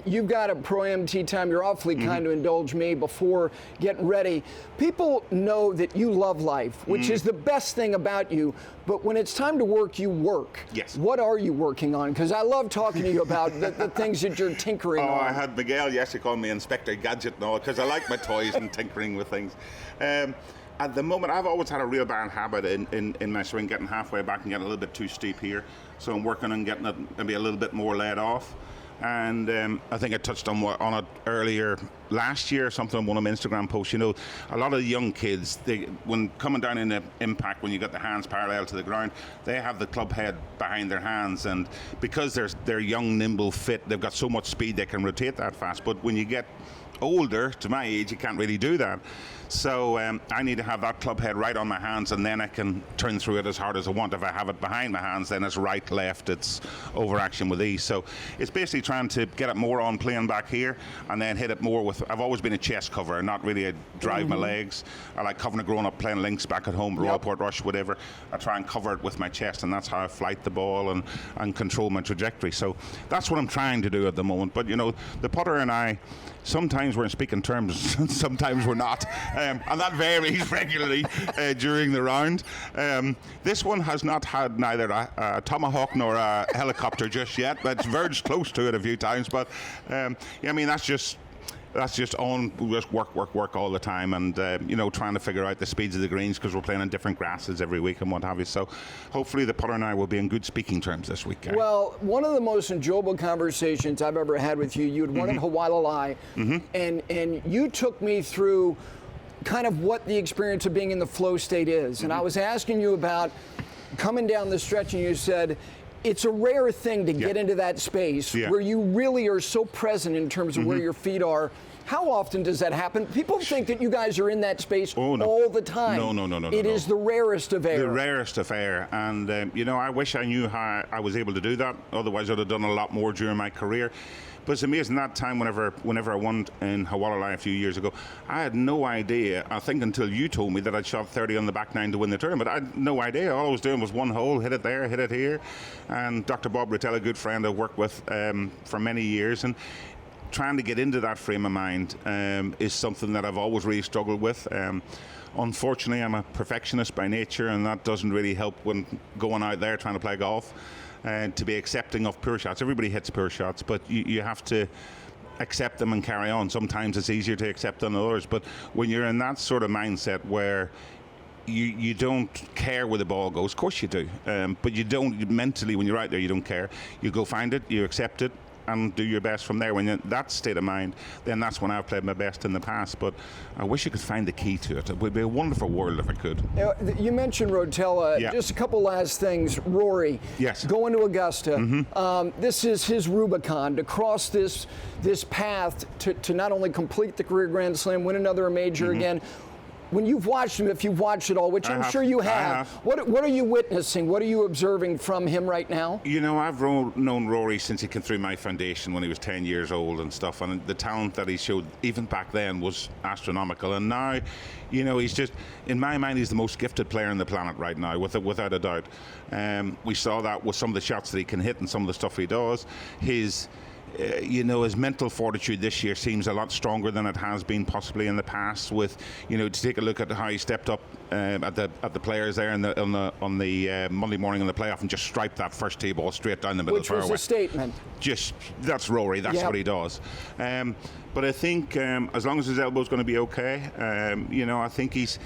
You've got a Pro-Am tee time. You're awfully kind to indulge me before getting ready. People know that you love life, which is the best thing about you. But when it's time to work, you work. Yes. What are you working on? Because I love talking to you about the things that you're tinkering on. I had Miguel yesterday call me Inspector Gadget and all, because I like my toys and tinkering with things. At the moment, I've always had a real bad habit in my swing, getting halfway back and getting a little bit too steep here. So I'm working on getting it maybe a little bit more laid off. And I think I touched on it earlier last year, something on one of my Instagram posts. You know, a lot of the young kids, when coming down in the impact, when you got the hands parallel to the ground, they have the club head behind their hands, and because they're young, nimble, fit, they've got so much speed they can rotate that fast. But when you get older, to my age, you can't really do that. So I need to have that club head right on my hands, and then I can turn through it as hard as I want. If I have it behind my hands, then it's right, left, it's over action with ease. So it's basically trying to get it more on playing back here, and then hit it more with, I've always been a chest cover, not really a drive my legs. I like covering it growing up, playing links back at home, Royal Port Rush, whatever. I try and cover it with my chest, and that's how I flight the ball and control my trajectory. So that's what I'm trying to do at the moment. But you know, the putter and I, sometimes we're in speaking terms, sometimes we're not. And that varies regularly during the round. This one has not had neither a tomahawk nor a helicopter just yet, but it's verged close to it a few times. But I mean, that's just on, we just work all the time, and you know, trying to figure out the speeds of the greens, because we're playing on different grasses every week and what have you. So hopefully the putter and I will be in good speaking terms this week, Gary. Well, one of the most enjoyable conversations I've ever had with you, you had won at Hawaii, and you took me through kind of what the experience of being in the flow state is. And I was asking you about coming down the stretch, and you said, it's a rare thing to get into that space where you really are so present in terms of where your feet are. How often does that happen? People think that you guys are in that space all the time. No. It is the rarest of air. The rarest of air. And, you know, I wish I knew how I was able to do that. Otherwise, I'd have done a lot more during my career. But it's amazing, that time whenever I won in Hawaii a few years ago, I had no idea, I think until you told me that I'd shot 30 on the back nine to win the tournament. I had no idea. All I was doing was one hole, hit it there, hit it here. And Dr. Bob Rattel, a good friend I've worked with for many years, and trying to get into that frame of mind is something that I've always really struggled with. Unfortunately, I'm a perfectionist by nature, and that doesn't really help when going out there trying to play golf. To be accepting of poor shots. Everybody hits poor shots, but you have to accept them and carry on. Sometimes it's easier to accept than others, but when you're in that sort of mindset where you don't care where the ball goes, of course you do, but you don't mentally, when you're out there, you don't care. You go find it, you accept it, and do your best from there. When you're in that state of mind, then that's when I've played my best in the past. But I wish you could find the key to it. It would be a wonderful world if I could. You mentioned Rotella. Just a couple last things. Rory, going to Augusta. This is his Rubicon, to cross this path to not only complete the career Grand Slam, win another major again. When you've watched him, if you've watched it all, which I'm sure you have, what are you witnessing? What are you observing from him right now? You know, I've known Rory since he came through my foundation when he was 10 years old and stuff, and the talent that he showed even back then was astronomical. And now, you know, he's just, in my mind, he's the most gifted player on the planet right now, without a doubt. We saw that with some of the shots that he can hit and some of the stuff he does. You know, his mental fortitude this year seems a lot stronger than it has been possibly in the past. With, you know, to take a look at how he stepped up at the players there on the Monday morning in the playoff and just striped that first tee ball straight down the middle of the fairway. Which was a statement. That's Rory. That's what he does. But I think as long as his elbow's going to be okay, you know, I think he's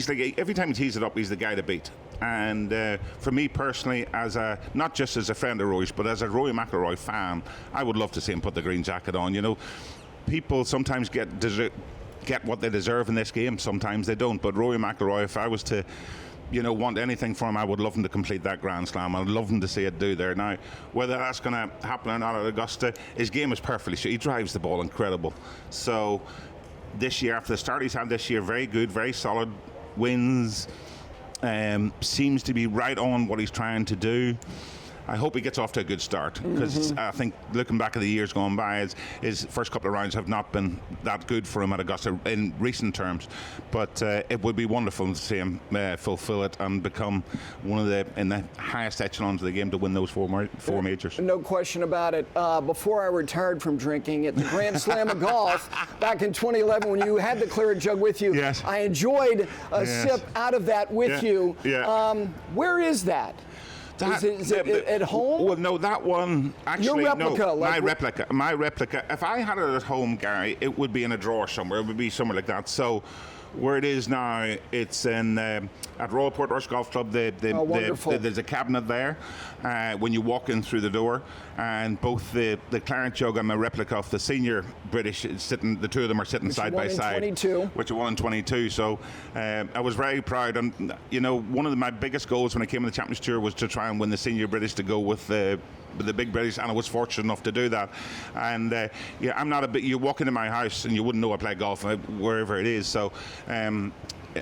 like, every time he tees it up, he's the guy to beat. And for me personally, as a not just as a friend of Rory's, but as a Rory McIlroy fan, I would love to see him put the green jacket on. You know, people sometimes get what they deserve in this game. Sometimes they don't. But Rory McIlroy, if I was to, you know, want anything from him, I would love him to complete that Grand Slam. I'd love him to see it do there. Now, whether that's going to happen or not at Augusta, his game is perfectly sure. He drives the ball incredible. So this year, after the start he's had this year, very good, very solid, wins, seems to be right on what he's trying to do. I hope he gets off to a good start, because I think looking back at the years gone by, his first couple of rounds have not been that good for him at Augusta in recent terms. But it would be wonderful to see him fulfill it and become one of in the highest echelons of the game to win those four majors. No question about it. Before I retired from drinking at the Grand Slam of Golf back in 2011, when you had the claret jug with you, yes. I enjoyed a sip out of that with you. Yeah. Where is that? Is it at home? Well, no, that one actually. Your replica, no, like my replica. If I had it at home, Gary, it would be in a drawer somewhere. It would be somewhere like that. So, where it is now, it's in at Royal Portrush Golf Club. There's a cabinet there when you walk in through the door, and both the claret jug and my replica of the senior British is sitting. The two of them are sitting side by side. Which are 1 and 22. So I was very proud, and you know, one of my biggest goals when I came on the Champions Tour was to try and win the senior British to go with the big British, and I was fortunate enough to do that. And yeah, I'm not a bit. You walk into my house and you wouldn't know I play golf wherever it is. So.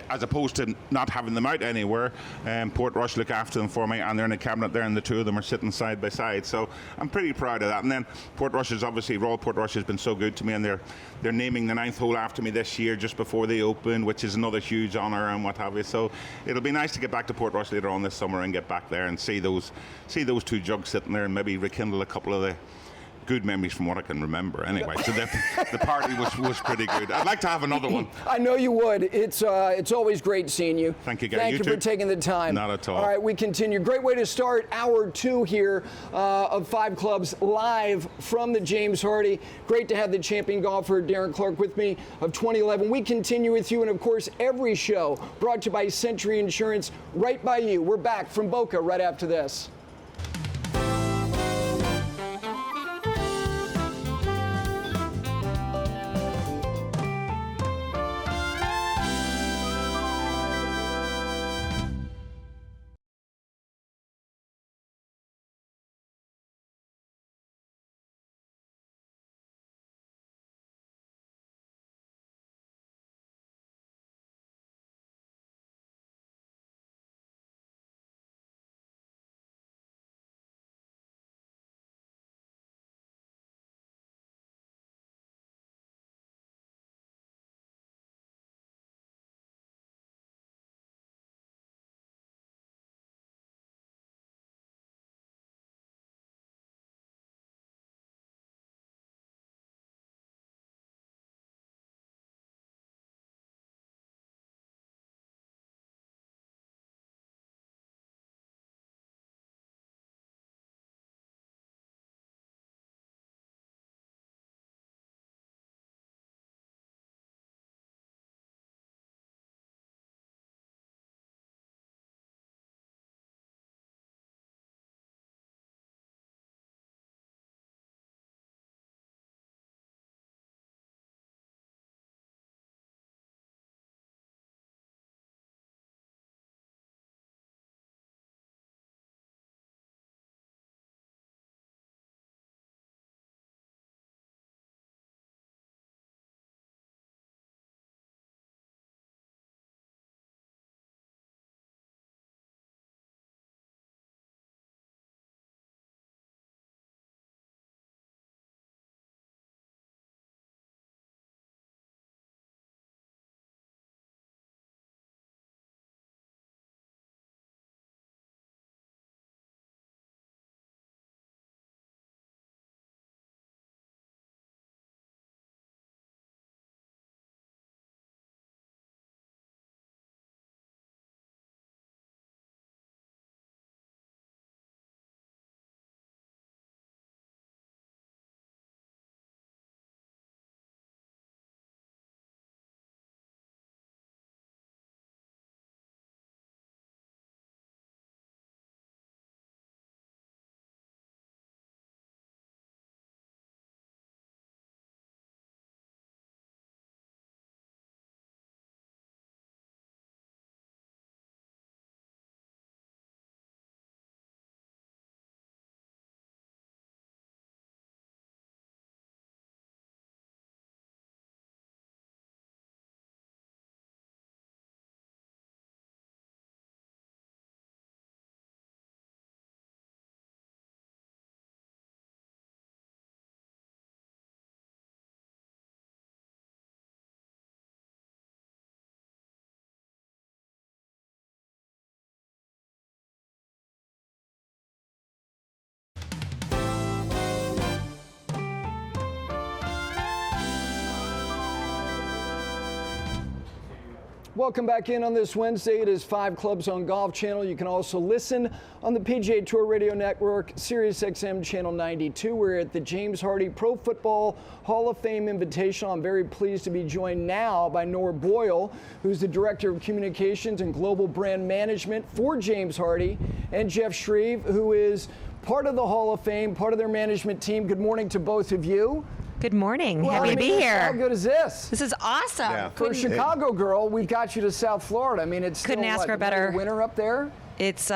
As opposed to not having them out anywhere, Portrush look after them for me, and they're in a cabinet there, and the two of them are sitting side by side. So I'm pretty proud of that. And then Portrush is obviously, Royal Portrush has been so good to me, and they're naming the 9th hole after me this year, just before the Open, which is another huge honour and what have you. So it'll be nice to get back to Portrush later on this summer and get back there and see those two jugs sitting there, and maybe rekindle a couple of the good memories from what I can remember. Anyway, so the party was pretty good. I'd like to have another one. I know you would. It's always great seeing you. Thank you, Gary. Thank you for taking the time. Not at all. All right, we continue. Great way to start hour 2 here of 5 Clubs live from the James Hardie. Great to have the champion golfer Darren Clarke with me of 2011. We continue with you, and of course, every show brought to you by Century Insurance, right by you. We're back from Boca right after this. Welcome back in on this Wednesday. It is 5 Clubs on Golf Channel. You can also listen on the PGA Tour Radio Network, Sirius XM Channel 92. We're at the James Hardie Pro Football Hall of Fame Invitational. I'm very pleased to be joined now by Nora Boyle, who's the Director of Communications and Global Brand Management for James Hardie, and Jeff Shreve, who is part of the Hall of Fame, part of their management team. Good morning to both of you. Good morning. Well, Happy to be here. How good is this? This is awesome. Yeah. For a Chicago girl, we've got you to South Florida. I mean, it's still, Couldn't ask for better. Winter up there. It's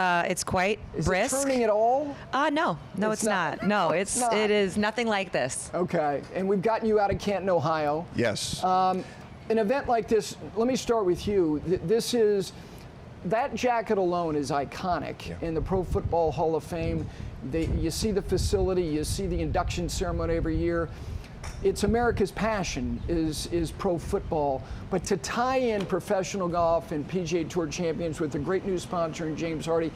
quite Is brisk. it turning at all? No, it's not. No, it is nothing like this. Okay, and we've gotten you out of Canton, Ohio. Yes. An event like this, let me start with you. That jacket alone is iconic in the Pro Football Hall of Fame. You see the facility, you see the induction ceremony every year. It's America's passion is pro football, but to tie in professional golf and PGA Tour Champions with a great new sponsor in James Hardie,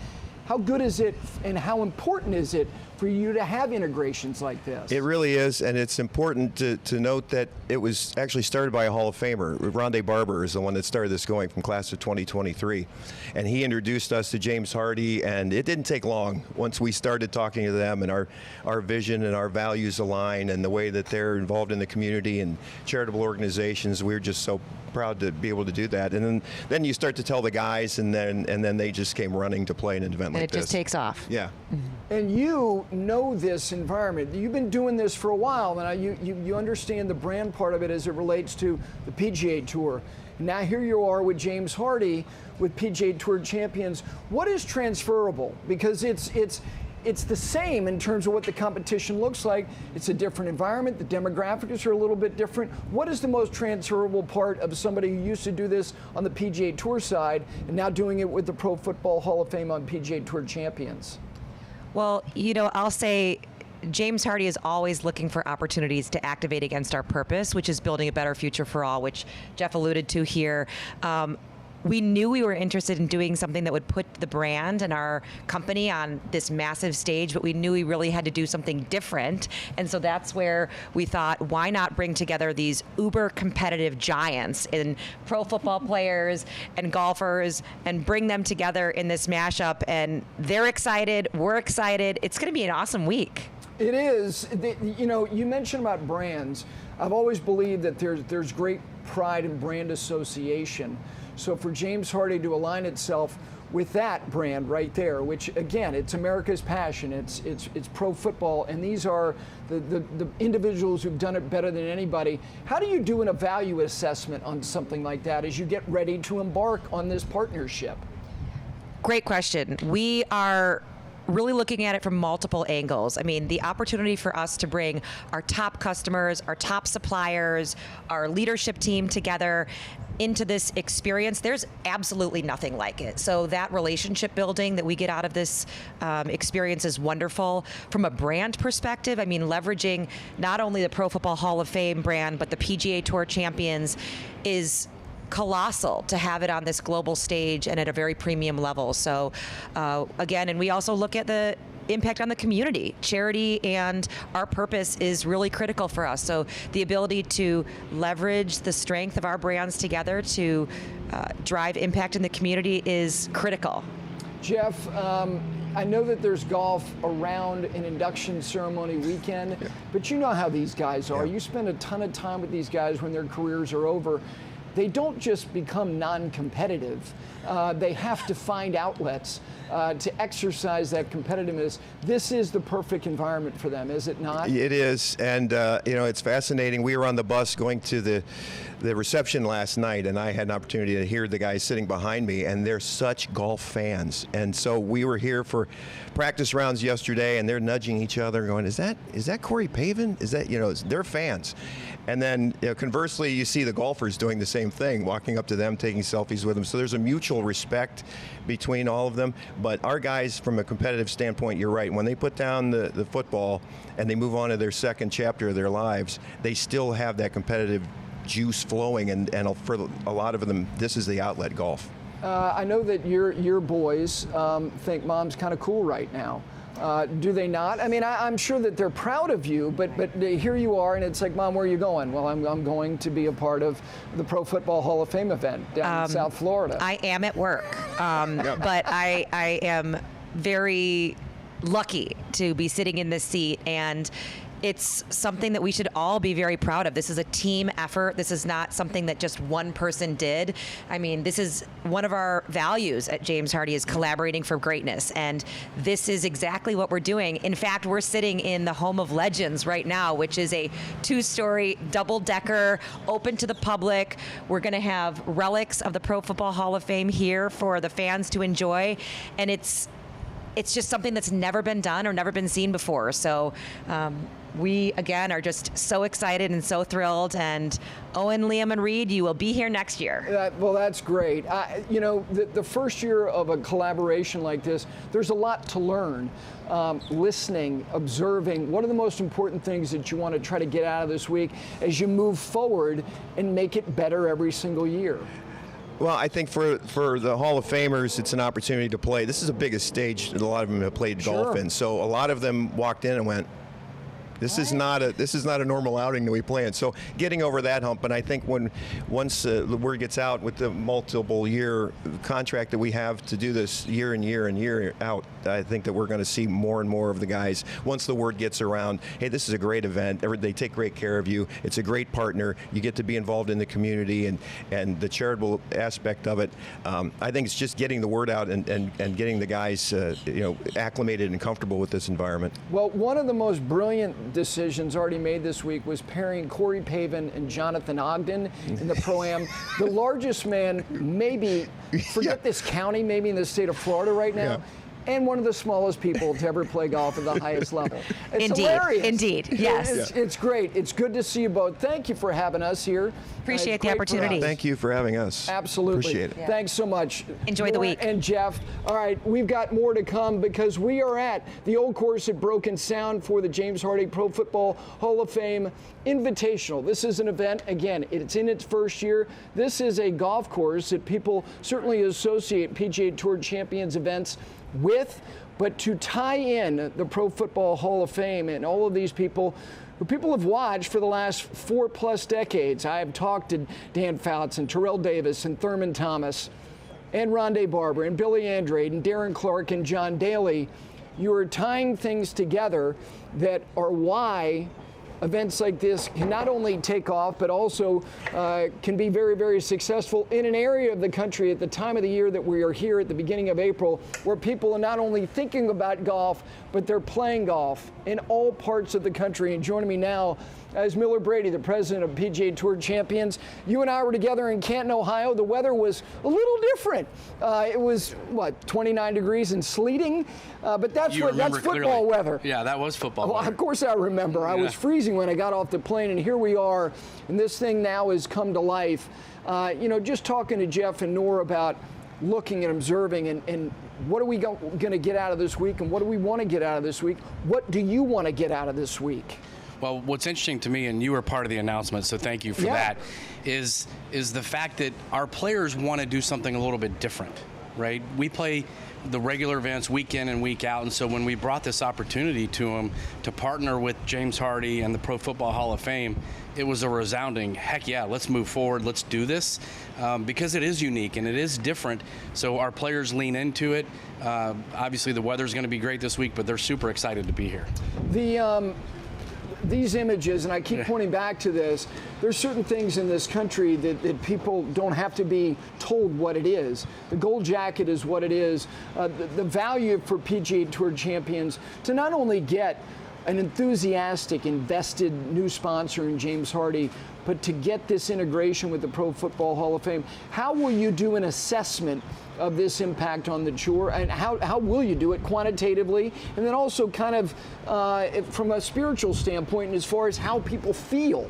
how good is it and how important is it for you to have integrations like this? It really is, and it's important to note that it was actually started by a Hall of Famer. Ronde Barber is the one that started this going from class of 2023, and he introduced us to James Hardie, and it didn't take long. Once we started talking to them and our vision and our values align and the way that they're involved in the community and charitable organizations, we're just so proud to be able to do that. And then you start to tell the guys, and then they just came running to play an event like And this. it just takes off. Yeah. And you know this environment. You've been doing this for a while now. You understand the brand part of it as it relates to the PGA Tour. Now here you are with James Hardie with PGA Tour Champions. What is transferable? Because it's the same in terms of what the competition looks like. It's a different environment. The demographics are a little bit different. What is the most transferable part of somebody who used to do this on the PGA Tour side and now doing it with the Pro Football Hall of Fame on PGA Tour Champions? Well, I'll say James Hardie is always looking for opportunities to activate against our purpose, which is building a better future for all, which Jeff alluded to here. We knew we were interested in doing something that would put the brand and our company on this massive stage, but we knew we really had to do something different. And so that's where we thought, why not bring together these uber competitive giants in pro football players and golfers and bring them together in this mashup. And they're excited, we're excited. It's going to be an awesome week. It is. You mentioned about brands. I've always believed that there's great pride in brand association. So for James Hardie to align itself with that brand right there, which again, it's America's passion, it's pro football, and these are the individuals who've done it better than anybody. How do you do a value assessment on something like that as you get ready to embark on this partnership? Great question. We are really looking at it from multiple angles. I mean, the opportunity for us to bring our top customers, our top suppliers, our leadership team together into this experience, there's absolutely nothing like it. So that relationship building that we get out of this experience is wonderful. From a brand perspective, I mean, leveraging not only the Pro Football Hall of Fame brand, but the PGA Tour Champions is colossal to have it on this global stage and at a very premium level. So again, and we also look at the impact on the community. Charity and our purpose is really critical for us. So the ability to leverage the strength of our brands together to drive impact in the community is critical. Jeff, I know that there's golf around an induction ceremony weekend, but you know how these guys are. You spend a ton of time with these guys when their careers are over. They don't just become non-competitive. They have to find outlets to exercise that competitiveness. This is the perfect environment for them, is it not? It is, and it's fascinating. We were on the bus going to the reception last night, and I had an opportunity to hear the guys sitting behind me, and they're such golf fans. And so we were here for practice rounds yesterday, and they're nudging each other, going, "Is that Corey Pavin? Is that they're fans?" And then conversely, you see the golfers doing the same thing, walking up to them, taking selfies with them. So there's a mutual respect between all of them. But our guys, from a competitive standpoint, you're right. When they put down the football and they move on to their second chapter of their lives, they still have that competitive juice flowing. And for a lot of them, this is the outlet, golf. I know that your boys think mom's kind of cool right now. Do they not? I mean, I'm sure that they're proud of you, but here you are, and it's like, Mom, where are you going? Well, I'm going to be a part of the Pro Football Hall of Fame event down in South Florida. I am at work, but I am very lucky to be sitting in this seat, and it's something that we should all be very proud of. This is a team effort. This is not something that just one person did. I mean, this is one of our values at James Hardie, is collaborating for greatness. And this is exactly what we're doing. In fact, we're sitting in the Home of Legends right now, which is a 2-story double-decker, open to the public. We're going to have relics of the Pro Football Hall of Fame here for the fans to enjoy. And it's just something that's never been done or never been seen before. So we, again, are just so excited and so thrilled. And Owen, Liam, and Reed, you will be here next year. Well, that's great. You know, the first year of a collaboration like this, there's a lot to learn. Listening, observing. What are the most important things that you want to try to get out of this week as you move forward and make it better every single year? Well, I think for the Hall of Famers, it's an opportunity to play. This is the biggest stage that a lot of them have played golf in. So a lot of them walked in and went, This is not a normal outing that we plan. So getting over that hump, and I think once the word gets out with the multiple year contract that we have to do this year in year and year out, I think that we're going to see more and more of the guys once the word gets around. Hey, this is a great event. They take great care of you. It's a great partner. You get to be involved in the community and the charitable aspect of it. I think it's just getting the word out and getting the guys acclimated and comfortable with this environment. Well, one of the most brilliant decisions already made this week was pairing Corey Pavin and Jonathan Ogden in the Pro-Am. The largest man, maybe, forget this county, maybe in the state of Florida right now. Yeah. And one of the smallest people to ever play golf at the highest level. It's hilarious. Indeed, yes. It's great. It's good to see you both. Thank you for having us here. Appreciate the opportunity. Thank you for having us. Absolutely. Appreciate it. Yeah. Thanks so much. Enjoy the week. And Jeff. All right, we've got more to come because we are at the old course at Broken Sound for the James Hardie Pro Football Hall of Fame Invitational. This is an event, again, it's in its first year. This is a golf course that people certainly associate PGA TOUR Champions events with, but to tie in the Pro Football Hall of Fame and all of these people who people have watched for the last 4+ decades. I have talked to Dan Fouts and Terrell Davis and Thurman Thomas and Ronde Barber and Billy Andrade and Darren Clarke and John Daly. You are tying things together that are why events like this can not only take off, but also can be very, very successful in an area of the country at the time of the year that we are here at the beginning of April, where people are not only thinking about golf, but they're playing golf in all parts of the country. And joining me now is Miller Brady, the president of PGA TOUR Champions. You and I were together in Canton, Ohio. The weather was a little different. It was, 29 degrees and sleeting? But that's football clearly. Weather. Yeah, that was football weather. Of course I remember. I was freezing when I got off the plane, and here we are, and this thing now has come to life. Just talking to Jeff and Nora about looking and observing and what are we going to get out of this week, and what do we want to get out of this week? What do you want to get out of this week? Well, what's interesting to me, and you were part of the announcement, so thank you for that, is the fact that our players want to do something a little bit different, right? We play the regular events week in and week out, and so when we brought this opportunity to them to partner with James Hardie and the Pro Football Hall of Fame, it was a resounding, heck yeah, let's move forward, let's do this, because it is unique and it is different, so our players lean into it. Obviously the weather's going to be great this week, but they're super excited to be here. These images, and I keep pointing back to this, there's certain things in this country that people don't have to be told what it is. The gold jacket is what it is. The value for PGA TOUR Champions to not only get an enthusiastic, invested new sponsor in James Hardie, but to get this integration with the Pro Football Hall of Fame. How will you do an assessment of this impact on the tour, and how will you do it quantitatively, and then also kind of from a spiritual standpoint, as far as how people feel?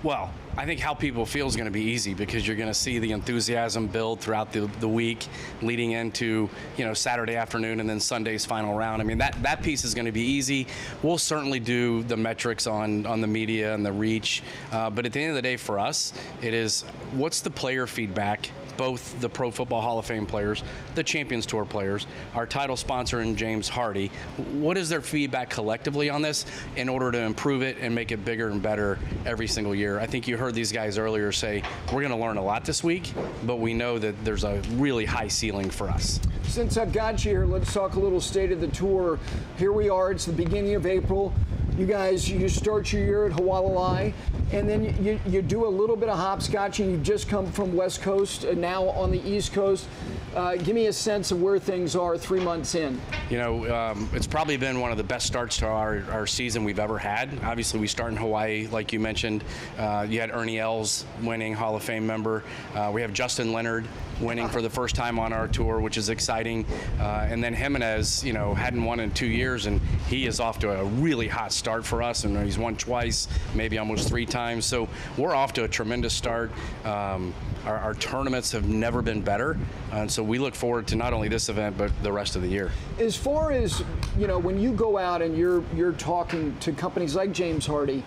Well, I think how people feel is going to be easy because you're going to see the enthusiasm build throughout the week leading into, Saturday afternoon and then Sunday's final round. I mean, that piece is going to be easy. We'll certainly do the metrics on the media and the reach. But at the end of the day for us, it is what's the player feedback, both the Pro Football Hall of Fame players, the Champions Tour players, our title sponsor in James Hardie. What is their feedback collectively on this in order to improve it and make it bigger and better every single year? I think you heard these guys earlier say, we're going to learn a lot this week, but we know that there's a really high ceiling for us. Since I've got you here, let's talk a little state of the tour. Here we are, it's the beginning of April. You guys, you start your year at Hualalai, and then you do a little bit of hopscotching. You've just come from West Coast, and now on the East Coast. Give me a sense of where things are 3 months in. It's probably been one of the best starts to our season we've ever had. Obviously, we start in Hawaii, like you mentioned. You had Ernie Els winning, Hall of Fame member. We have Justin Leonard winning for the first time on our tour, which is exciting. And then Jimenez, hadn't won in 2 years, and he is off to a really hot start for us. And he's won twice, maybe almost 3 times. So we're off to a tremendous start. Our tournaments have never been better, and so we look forward to not only this event but the rest of the year. As far as when you go out and you're talking to companies like James Hardie,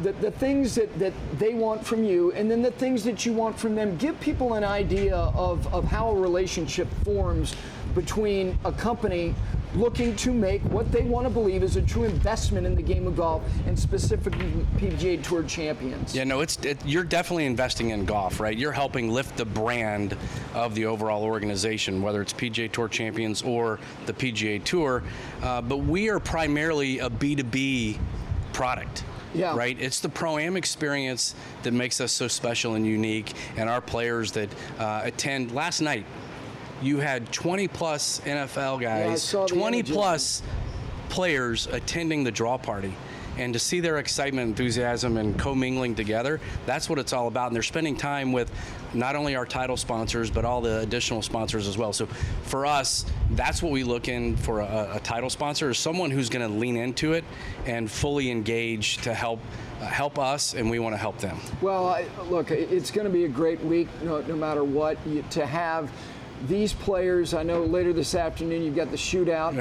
the things that they want from you, and then the things that you want from them, give people an idea of how a relationship forms between a company looking to make what they want to believe is a true investment in the game of golf, and specifically PGA Tour Champions. Yeah, no, you're definitely investing in golf, right? You're helping lift the brand of the overall organization, whether it's PGA Tour Champions or the PGA Tour. But we are primarily a B2B product. Yeah. Right? It's the Pro-Am experience that makes us so special and unique, and our players that attend. Last night, you had 20-plus NFL guys, 20-plus players attending the draw party. And to see their excitement, enthusiasm, and commingling together, that's what it's all about. And they're spending time with not only our title sponsors, but all the additional sponsors as well. So for us, that's what we look in for a title sponsor, is someone who's going to lean into it and fully engage to help us, and we want to help them. Well, look, it's going to be a great week, no matter what. To have these players, I know later this afternoon you've got the shootout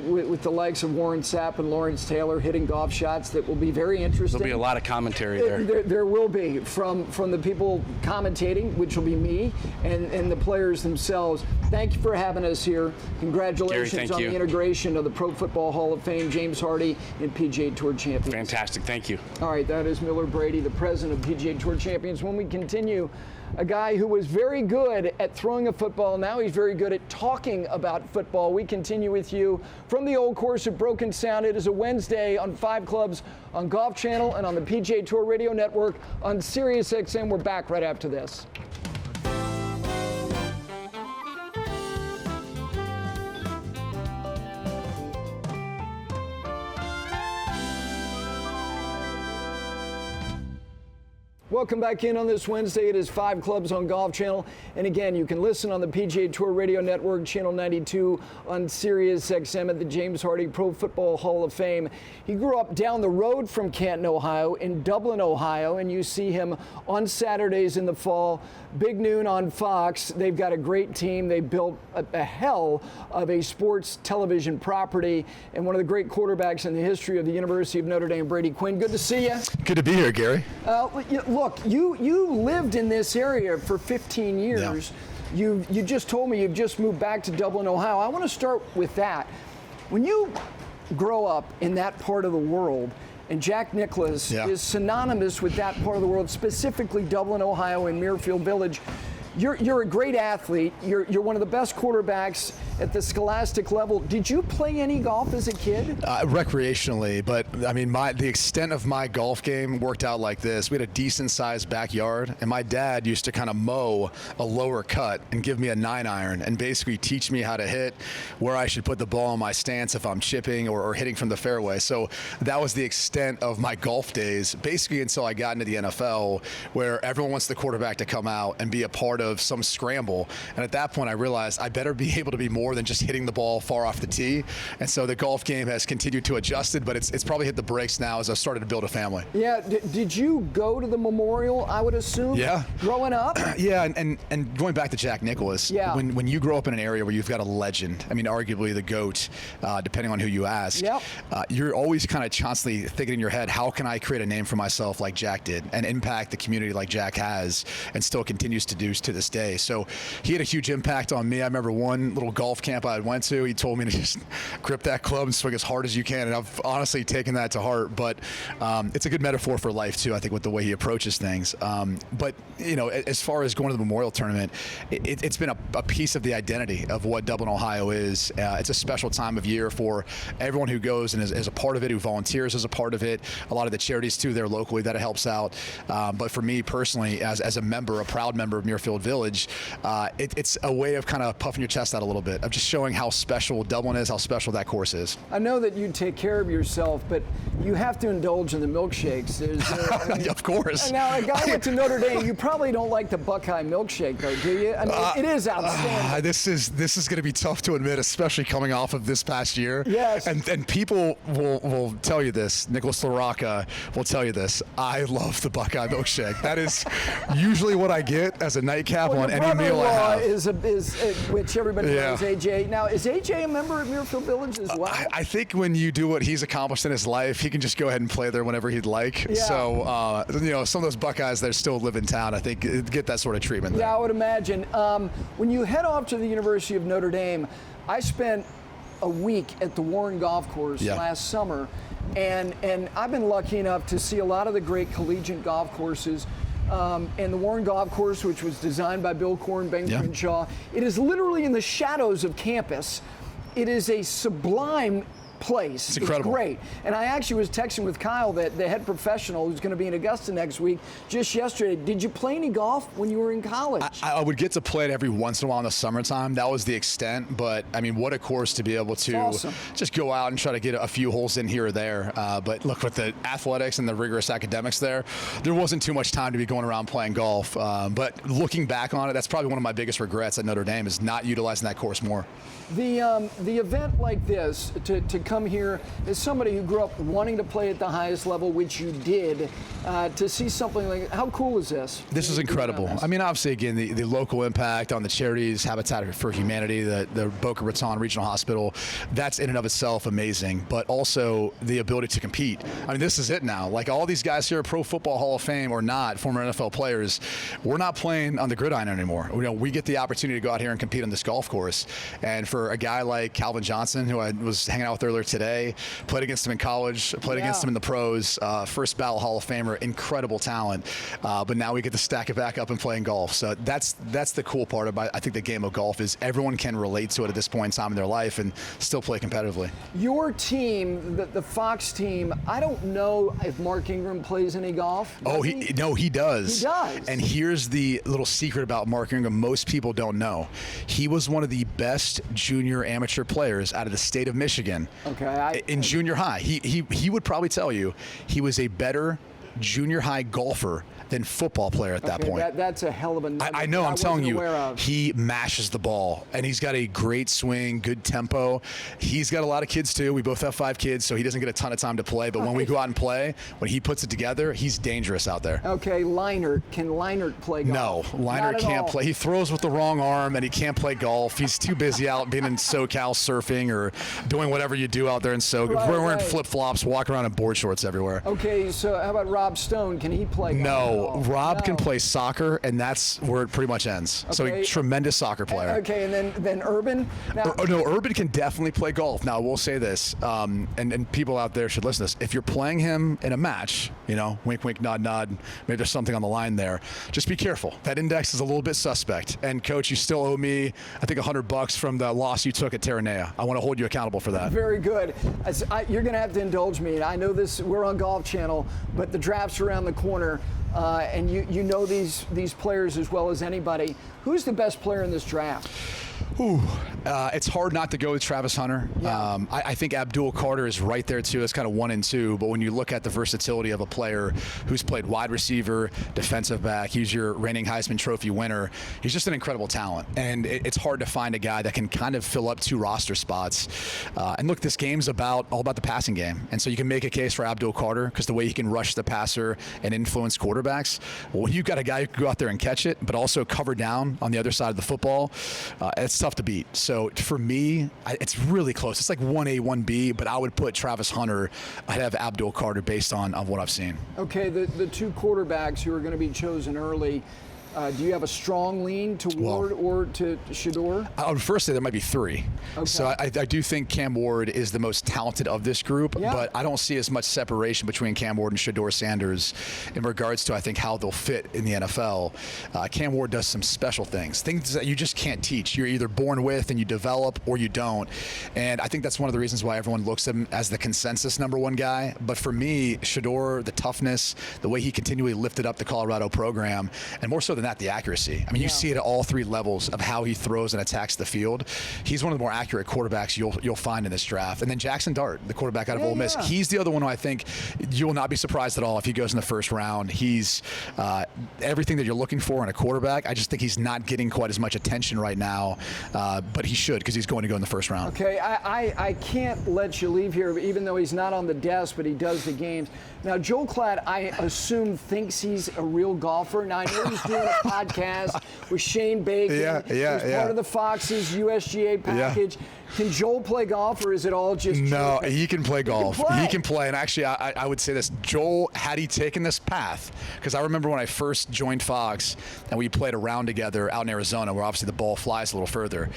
with the likes of Warren Sapp and Lawrence Taylor hitting golf shots that will be very interesting. There'll be a lot of commentary there. There will be from the people commentating, which will be me, and the players themselves. Thank you for having us here. Congratulations Gary, on the integration of the Pro Football Hall of Fame, James Hardie, and PGA Tour Champions. Fantastic. Thank you. All right, that is Miller Brady, the president of PGA Tour Champions. When we continue, a guy who was very good at throwing a football, now he's very good at talking about football. We continue with you from the old course at Broken Sound. It is a Wednesday on 5 Clubs on Golf Channel and on the PGA Tour Radio Network on Sirius XM. We're back right after this. Welcome back in on this Wednesday. It is 5 Clubs on Golf Channel. And again, you can listen on the PGA Tour Radio Network, Channel 92, on Sirius XM at the James Hardie Pro Football Hall of Fame. He grew up down the road from Canton, Ohio, in Dublin, Ohio, and you see him on Saturdays in the fall. Big noon on Fox. They've got a great team. They built a hell of a sports television property, and one of the great quarterbacks in the history of the University of Notre Dame, Brady Quinn. Good to see you. Good to be here, Gary. Look, you lived in this area for 15 years. Yeah. You just told me you've just moved back to Dublin, Ohio. I want to start with that. When you grow up in that part of the world, and Jack Nicklaus is synonymous with that part of the world, specifically Dublin, Ohio, and Muirfield Village. You're a great athlete. You're one of the best quarterbacks at the scholastic level. Did you play any golf as a kid? Recreationally, but I mean, the extent of my golf game worked out like this. We had a decent-sized backyard, and my dad used to kind of mow a lower cut and give me a 9-iron and basically teach me how to hit, where I should put the ball in my stance if I'm chipping or hitting from the fairway. So that was the extent of my golf days, basically until I got into the NFL, where everyone wants the quarterback to come out and be a part of some scramble. And at that point, I realized I better be able to be more than just hitting the ball far off the tee. And so the golf game has continued to adjust it, but it's probably hit the brakes now as I started to build a family. Yeah. Did you go to the Memorial, I would assume? Yeah. Growing up? Yeah, and going back to Jack Nicklaus, yeah. when you grow up in an area where you've got a legend, I mean, arguably the GOAT, depending on who you ask, yep. You're always kind of constantly thinking in your head, how can I create a name for myself like Jack did and impact the community like Jack has and still continues to do to this day. So he had a huge impact on me. I remember one little golf camp I went to, he told me to just grip that club and swing as hard as you can, and I've honestly taken that to heart. But it's a good metaphor for life too, I think, with the way he approaches things. But you know, as far as going to the Memorial Tournament, it's been a piece of the identity of what Dublin, Ohio is. It's a special time of year for everyone who goes and is a part of it, who volunteers as a part of it. A lot of the charities too there locally that it helps out. But for me personally, as a member, a proud member of Muirfield Village, it's a way of kind of puffing your chest out a little bit, of just showing how special Dublin is, how special that course is. I know that you take care of yourself, but you have to indulge in the milkshakes. Of course. And now, a guy went to Notre Dame. You probably don't like the Buckeye milkshake, though, do you? I mean, it is outstanding. This is going to be tough to admit, especially coming off of this past year. Yes. And people will tell you this. Nicholas LaRocca will tell you this. I love the Buckeye milkshake. That is usually what I get as a nightcap on any meal I have. Is which everybody knows, AJ. Now, is AJ a member of Muirfield Village as well? I think when you do what he's accomplished in his life, he can just go ahead and play there whenever he'd like. Yeah. So, some of those Buckeyes that still live in town, I think, get that sort of treatment there. Yeah, I would imagine. When you head off to the University of Notre Dame, I spent a week at the Warren Golf Course last summer, and I've been lucky enough to see a lot of the great collegiate golf courses. And the Warren Golf Course, which was designed by Bill Corn, Ben Crenshaw, it is literally in the shadows of campus. It is a sublime place. It's incredible. It's great. And I actually was texting with Kyle, the head professional, who's going to be in Augusta next week, just yesterday. Did you play any golf when you were in college? I would get to play it every once in a while in the summertime. That was the extent. But, I mean, what a course to be able to just go out and try to get a few holes in here or there. But, look, with the athletics and the rigorous academics there wasn't too much time to be going around playing golf. But looking back on it, that's probably one of my biggest regrets at Notre Dame is not utilizing that course more. The event like this, to come here as somebody who grew up wanting to play at the highest level, which you did, to see something like, how cool is this? This is incredible. I mean, obviously, again, the local impact on the charities, Habitat for Humanity, the Boca Raton Regional Hospital, that's in and of itself amazing, but also the ability to compete. I mean, this is it now. Like all these guys here, Pro Football Hall of Fame or not, former NFL players, we're not playing on the gridiron anymore. We get the opportunity to go out here and compete on this golf course. And for a guy like Calvin Johnson, who I was hanging out with earlier today, played against him in college, played against him in the pros, first ballot Hall of Famer, incredible talent. But now we get to stack it back up and play in golf. So that's the cool part about, I think, the game of golf is everyone can relate to it at this point in time in their life and still play competitively. Your team, the Fox team, I don't know if Mark Ingram plays any golf. He does. He does. And here's the little secret about Mark Ingram most people don't know. He was one of the best junior amateur players out of the state of Michigan. In junior high. He would probably tell you he was a better junior high golfer than football player at that point. That's a hell of a number. I know, I'm telling you, he mashes the ball, and he's got a great swing, good tempo. He's got a lot of kids, too. We both have 5 kids, so he doesn't get a ton of time to play, but when we go out and play, when he puts it together, he's dangerous out there. Okay, Leinart. Can Leinart play golf? No, Leinart can't play. He throws with the wrong arm, and he can't play golf. He's too busy out being in SoCal surfing or doing whatever you do out there in SoCal. We're wearing flip-flops, walking around in board shorts everywhere. Okay, so how about Rob Stone? Can he play golf? No. Rob can play soccer, and that's where it pretty much ends. So a tremendous soccer player. Okay, and then Urban? No, Urban can definitely play golf. Now, I will say this, and people out there should listen to this. If you're playing him in a match, wink, wink, nod, nod, maybe there's something on the line there, just be careful. That index is a little bit suspect. And, Coach, you still owe me, I think, $100 from the loss you took at Terranea. I want to hold you accountable for that. Very good. You're going to have to indulge me. I know this, we're on Golf Channel, but the draft's around the corner. And you know these players as well as anybody. Who's the best player in this draft? It's hard not to go with Travis Hunter. Yeah. I think Abdul Carter is right there too. It's kind of 1 and 2. But when you look at the versatility of a player who's played wide receiver, defensive back, he's your reigning Heisman Trophy winner. He's just an incredible talent, and it's hard to find a guy that can kind of fill up 2 roster spots. And look, this game's all about the passing game, and so you can make a case for Abdul Carter because the way he can rush the passer and influence quarterbacks. Well, when you've got a guy who can go out there and catch it, but also cover down on the other side of the football, it's tough to beat. So for me, it's really close. It's like 1A, 1B, but I would put Travis Hunter. I'd have Abdul Carter based on what I've seen. Okay, the 2 quarterbacks who are going to be chosen early, do you have a strong lean to Ward or to Shedeur? I would first say there might be 3. Okay. So I do think Cam Ward is the most talented of this group, but I don't see as much separation between Cam Ward and Shedeur Sanders in regards to, I think, how they'll fit in the NFL. Cam Ward does some special things that you just can't teach. You're either born with and you develop, or you don't. And I think that's one of the reasons why everyone looks at him as the consensus #1 guy. But for me, Shedeur, the toughness, the way he continually lifted up the Colorado program, and more so than that, the accuracy. I mean, you see it at all 3 levels of how he throws and attacks the field. He's one of the more accurate quarterbacks you'll find in this draft. And then Jackson Dart, the quarterback out of Ole Miss, he's the other one who I think you will not be surprised at all if he goes in the first round. He's everything that you're looking for in a quarterback. I just think he's not getting quite as much attention right now, but he should, because he's going to go in the first round. Okay, I can't let you leave here, even though he's not on the desk, but he does the games. Now, Joel Klatt, I assume, thinks he's a real golfer. Now, I know he's doing a podcast with Shane Bacon. He's part of the Fox's USGA package. Can Joel play golf, or is it all just No, joking? he can play golf. He can play. And actually, I would say this. Joel, had he taken this path, because I remember when I first joined Fox and we played a round together out in Arizona, where obviously the ball flies a little further.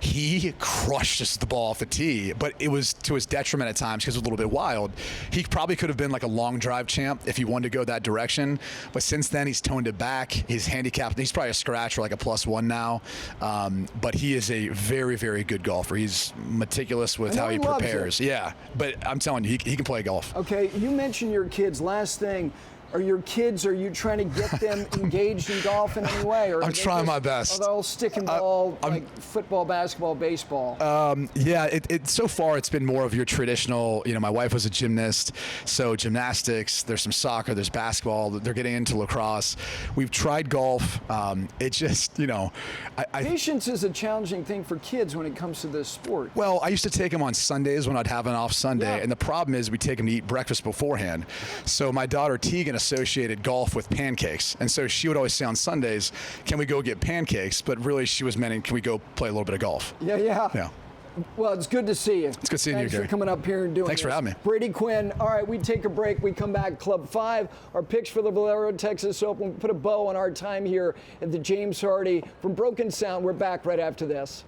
He crushes the ball off the tee, but it was to his detriment at times because it was a little bit wild. He probably could have been like a long drive champ if he wanted to go that direction, but since then he's toned it back. He's handicapped. He's probably a scratch or like a +1 now, but he is a very, very good golfer. He's meticulous with how he prepares. Yeah, but I'm telling you, he can play golf. Okay, you mentioned your kids. Last thing. Are you trying to get them engaged in golf in any way? Or I'm trying my best. Are they all stick and ball, like football, basketball, baseball? So far it's been more of your traditional, my wife was a gymnast, so gymnastics, there's some soccer, there's basketball, they're getting into lacrosse. We've tried golf. It just, Patience is a challenging thing for kids when it comes to this sport. Well, I used to take them on Sundays when I'd have an off Sunday, and the problem is we take them to eat breakfast beforehand. So my daughter Tegan associated golf with pancakes, and so she would always say on Sundays, can we go get pancakes? But really she was meaning, can we go play a little bit of golf? Yeah. Well, it's good to see you. It's good seeing you, Gary. Thanks for coming up here and doing Thanks for having me. Brady Quinn. All right, we take a break. We come back, Club 5. Our picks for the Valero Texas Open. We put a bow on our time here at the James Hardie from Broken Sound. We're back right after this.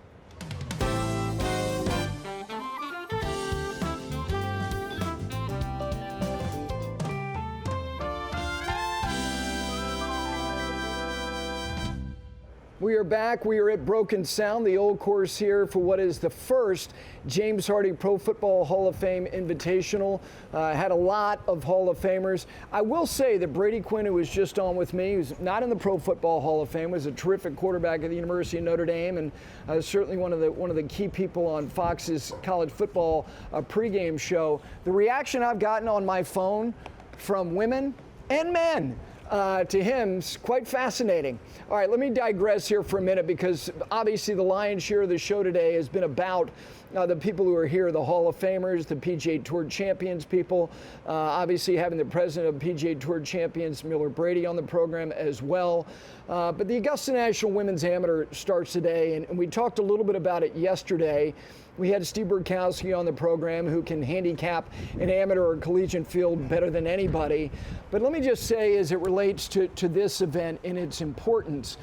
We are back. We are at Broken Sound, the old course here for what is the first James Hardie Pro Football Hall of Fame Invitational. Had a lot of Hall of Famers. I will say that Brady Quinn, who was just on with me, who's not in the Pro Football Hall of Fame, was a terrific quarterback at the University of Notre Dame, and certainly one of the key people on Fox's college football pregame show. The reaction I've gotten on my phone from women and men to him is quite fascinating. All right, let me digress here for a minute, because obviously the lion's share of the show today has been about the people who are here, the Hall of Famers, the PGA Tour Champions people, obviously having the president of PGA Tour Champions, Miller Brady, on the program as well. But the Augusta National Women's Amateur starts today, and we talked a little bit about it yesterday. We had Steve Burkowski on the program, who can handicap an amateur or collegiate field better than anybody. But let me just say, as it relates to this event and its importance,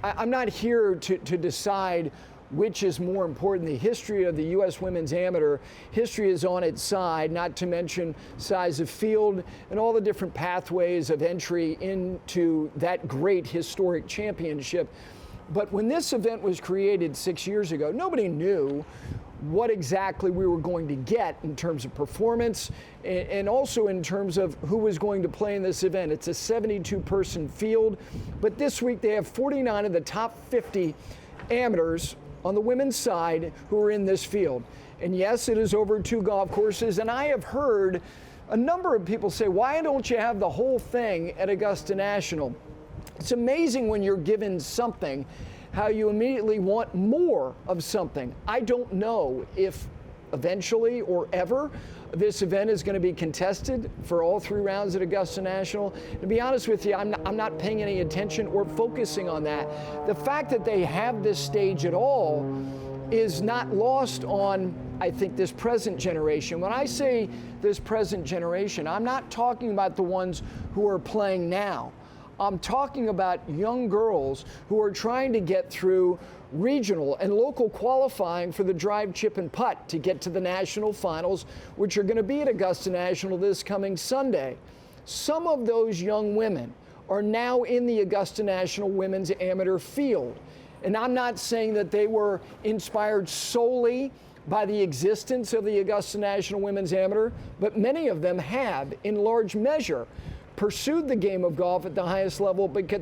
I'm not here to decide which is more important. The history of the U.S. Women's Amateur, history is on its side, not to mention size of field and all the different pathways of entry into that great historic championship. But when this event was created 6 years ago, nobody knew what exactly we were going to get in terms of performance and also in terms of who was going to play in this event. It's a 72-person field, but this week they have 49 of the top 50 amateurs on the women's side who are in this field. And yes, it is over 2 golf courses. And I have heard a number of people say, why don't you have the whole thing at Augusta National? It's amazing when you're given something, how you immediately want more of something. I don't know if eventually or ever this event is going to be contested for all 3 rounds at Augusta National. To be honest with you, I'm not paying any attention or focusing on that. The fact that they have this stage at all is not lost on, I think, this present generation. When I say this present generation, I'm not talking about the ones who are playing now. I'm talking about young girls who are trying to get through regional and local qualifying for the drive, chip, and putt to get to the national finals, which are going to be at Augusta National this coming Sunday. Some of those young women are now in the Augusta National women's amateur field. And I'm not saying that they were inspired solely by the existence of the Augusta National Women's Amateur, but many of them have, in large measure, pursued the game of golf at the highest level because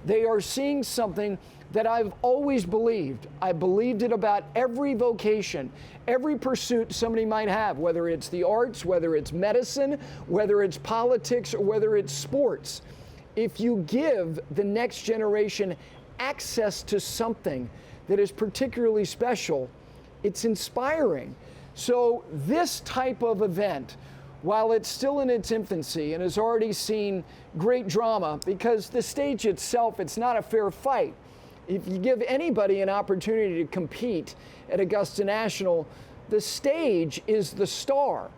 they are seeing something that I've always believed. I believed it about every vocation, every pursuit somebody might have, whether it's the arts, whether it's medicine, whether it's politics, or whether it's sports. If you give the next generation access to something that is particularly special, it's inspiring. So this type of event, while it's still in its infancy and has already seen great drama, because the stage itself, it's not a fair fight. If you give anybody an opportunity to compete at Augusta National, the stage is the star.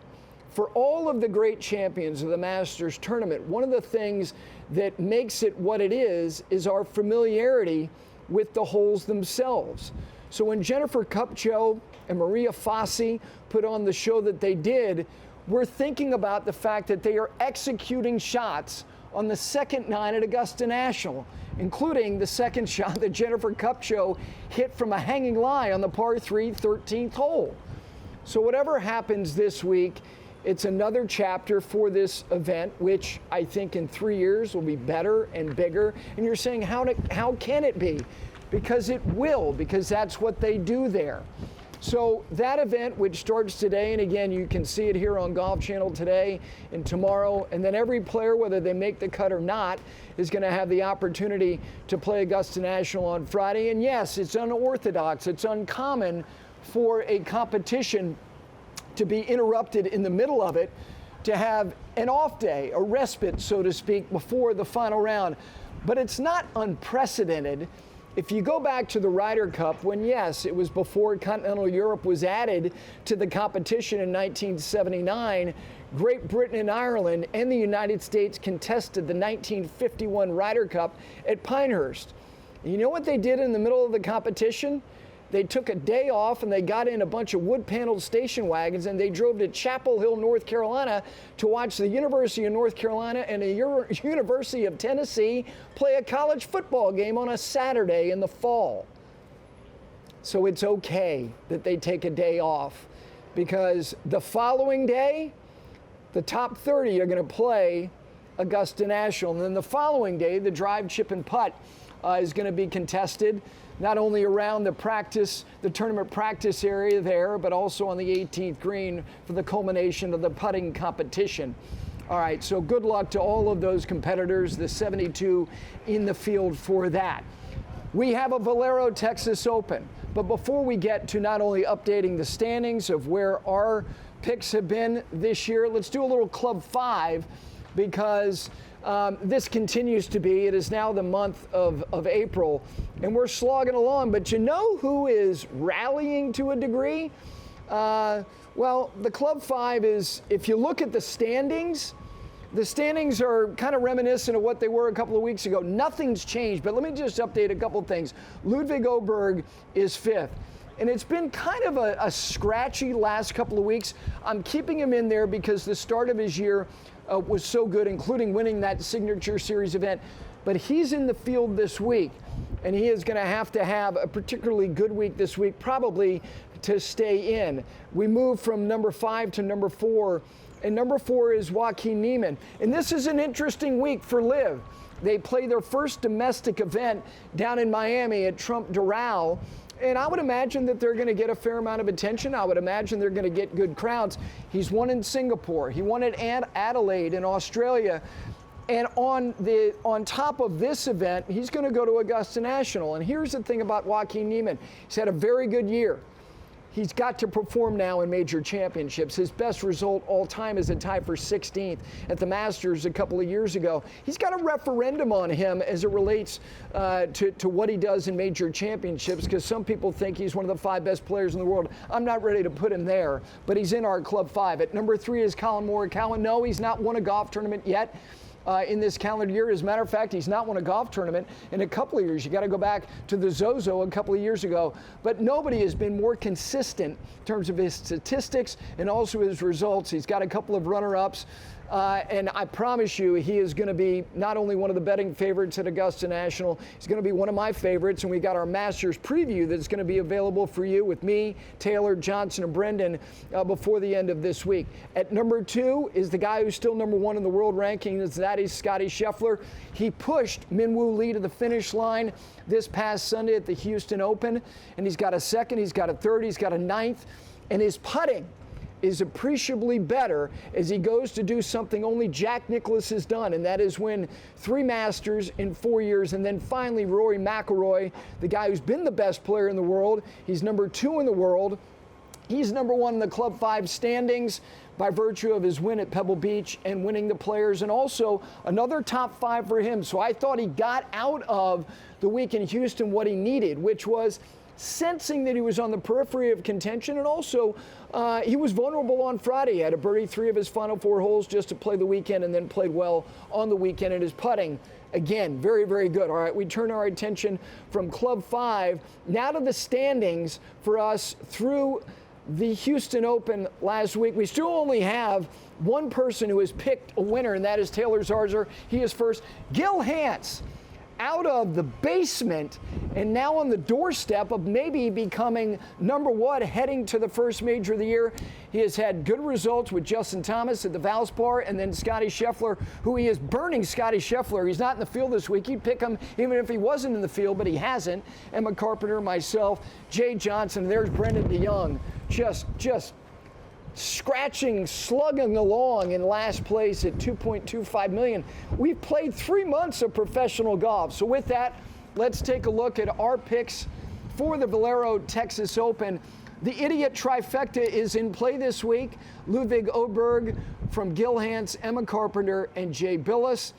For all of the great champions of the Masters tournament, one of the things that makes it what it is our familiarity with the holes themselves. So when Jennifer Kupcho and Maria Fassi put on the show that they did, we're thinking about the fact that they are executing shots on the second 9 at Augusta National, including the second shot that Jennifer Kupcho hit from a hanging lie on the par 3 13th hole. So whatever happens this week, it's another chapter for this event, which I think in 3 years will be better and bigger. And you're saying, how can it be? Because it will, because that's what they do there. So that event, which starts today, and again, you can see it here on Golf Channel today and tomorrow, and then every player, whether they make the cut or not, is going to have the opportunity to play Augusta National on Friday. And yes, it's unorthodox, it's uncommon for a competition to be interrupted in the middle of it, to have an off day, a respite, so to speak, before the final round. But it's not unprecedented. If you go back to the Ryder Cup, when yes, it was before continental Europe was added to the competition in 1979, Great Britain and Ireland and the United States contested the 1951 Ryder Cup at Pinehurst. And you know what they did in the middle of the competition? They took a day off and they got in a bunch of wood-paneled station wagons and they drove to Chapel Hill, North Carolina to watch the University of North Carolina and the University of Tennessee play a college football game on a Saturday in the fall. So it's okay that they take a day off, because the following day, the top 30 are going to play Augusta National. And then the following day, the drive, chip, and putt is going to be contested, not only around the tournament practice area there, but also on the 18th green for the culmination of the putting competition. All right, so good luck to all of those competitors, the 72 in the field for that. We have a Valero Texas Open, but before we get to not only updating the standings of where our picks have been this year, let's do a little Club 5, because this continues to be, it is now the month of April, and we're slogging along. But you know who is rallying to a degree? Well, the Club 5 is, if you look at the standings are kind of reminiscent of what they were a couple of weeks ago. Nothing's changed, but let me just update a couple of things. Ludwig Oberg is 5th. And it's been kind of a scratchy last couple of weeks. I'm keeping him in there because the start of his year was so good, including winning that Signature Series event. But he's in the field this week, and he is going to have a particularly good week this week, probably to stay in. We move from number 5 to number 4, and number 4 is Joaquin Niemann. And this is an interesting week for Liv. They play their first domestic event down in Miami at Trump Doral. And I would imagine that they're going to get a fair amount of attention. I would imagine they're going to get good crowds. He's won in Singapore. He won at Adelaide in Australia. And on top of this event, he's going to go to Augusta National. And here's the thing about Joaquin Niemann. He's had a very good year. He's got to perform now in major championships. His best result all time is a tie for 16th at the Masters a couple of years ago. He's got a referendum on him as it relates to what he does in major championships, because some people think he's one of the 5 best players in the world. I'm not ready to put him there, but he's in our club 5. At number 3 is Colin Morikawa. No, he's not won a golf tournament yet. In this calendar year. As a matter of fact, he's not won a golf tournament in a couple of years. You got to go back to the Zozo a couple of years ago. But nobody has been more consistent in terms of his statistics and also his results. He's got a couple of runner-ups. And I promise you, he is going to be not only one of the betting favorites at Augusta National, he's going to be one of my favorites. And we got our Masters preview that's going to be available for you with me, Taylor, Johnson, and Brendan before the end of this week. At number 2 is the guy who's still number 1 in the world rankings. That is Scottie Scheffler. He pushed Minwoo Lee to the finish line this past Sunday at the Houston Open. And he's got a 2nd, he's got a 3rd, he's got a 9th. And his putting is appreciably better as he goes to do something only Jack Nicklaus has done, and that is win 3 Masters in 4 years. And then finally, Rory McIlroy, the guy who's been the best player in the world. He's number 2 in the world. He's number 1 in the Club 5 standings by virtue of his win at Pebble Beach and winning the Players, and also another top 5 for him. So I thought he got out of the week in Houston what he needed, which was sensing that he was on the periphery of contention, and also he was vulnerable on Friday. He had a birdie 3 of his final 4 holes just to play the weekend, and then played well on the weekend. And his putting, again, very, very good. All right, we turn our attention from Club 5 now to the standings for us through the Houston Open last week. We still only have one person who has picked a winner, and that is Taylor Zarzour. He is first. Gil Hanse, out of the basement and now on the doorstep of maybe becoming number 1 heading to the first major of the year. He has had good results with Justin Thomas at the Valspar, and then Scottie Scheffler, who he is burning. Scottie Scheffler, he's not in the field this week. He'd pick him even if he wasn't in the field, but he hasn't. Emma Carpenter, myself, Jay Johnson, there's Brendan DeYoung, just scratching, slugging along in last place at $2.25 million. We've played 3 months of professional golf. So with that, let's take a look at our picks for the Valero Texas Open. The idiot trifecta is in play this week. Ludwig Oberg from Gil Hanse, Emma Carpenter, and Jay Billis.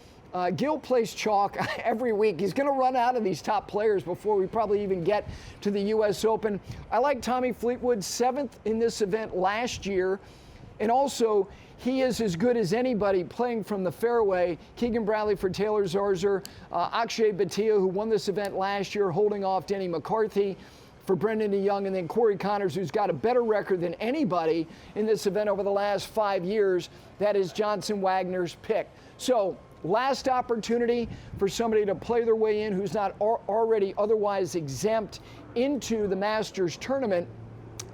Gil plays chalk every week. He's going to run out of these top players before we probably even get to the U.S. Open. I like Tommy Fleetwood, 7th in this event last year. And also, he is as good as anybody playing from the fairway. Keegan Bradley for Taylor Zarzour. Akshay Bhatia, who won this event last year, holding off Denny McCarthy for Brendan DeYoung. And then Corey Connors, who's got a better record than anybody in this event over the last 5 years. That is Johnson Wagner's pick. So, last opportunity for somebody to play their way in who's not already otherwise exempt into the Masters tournament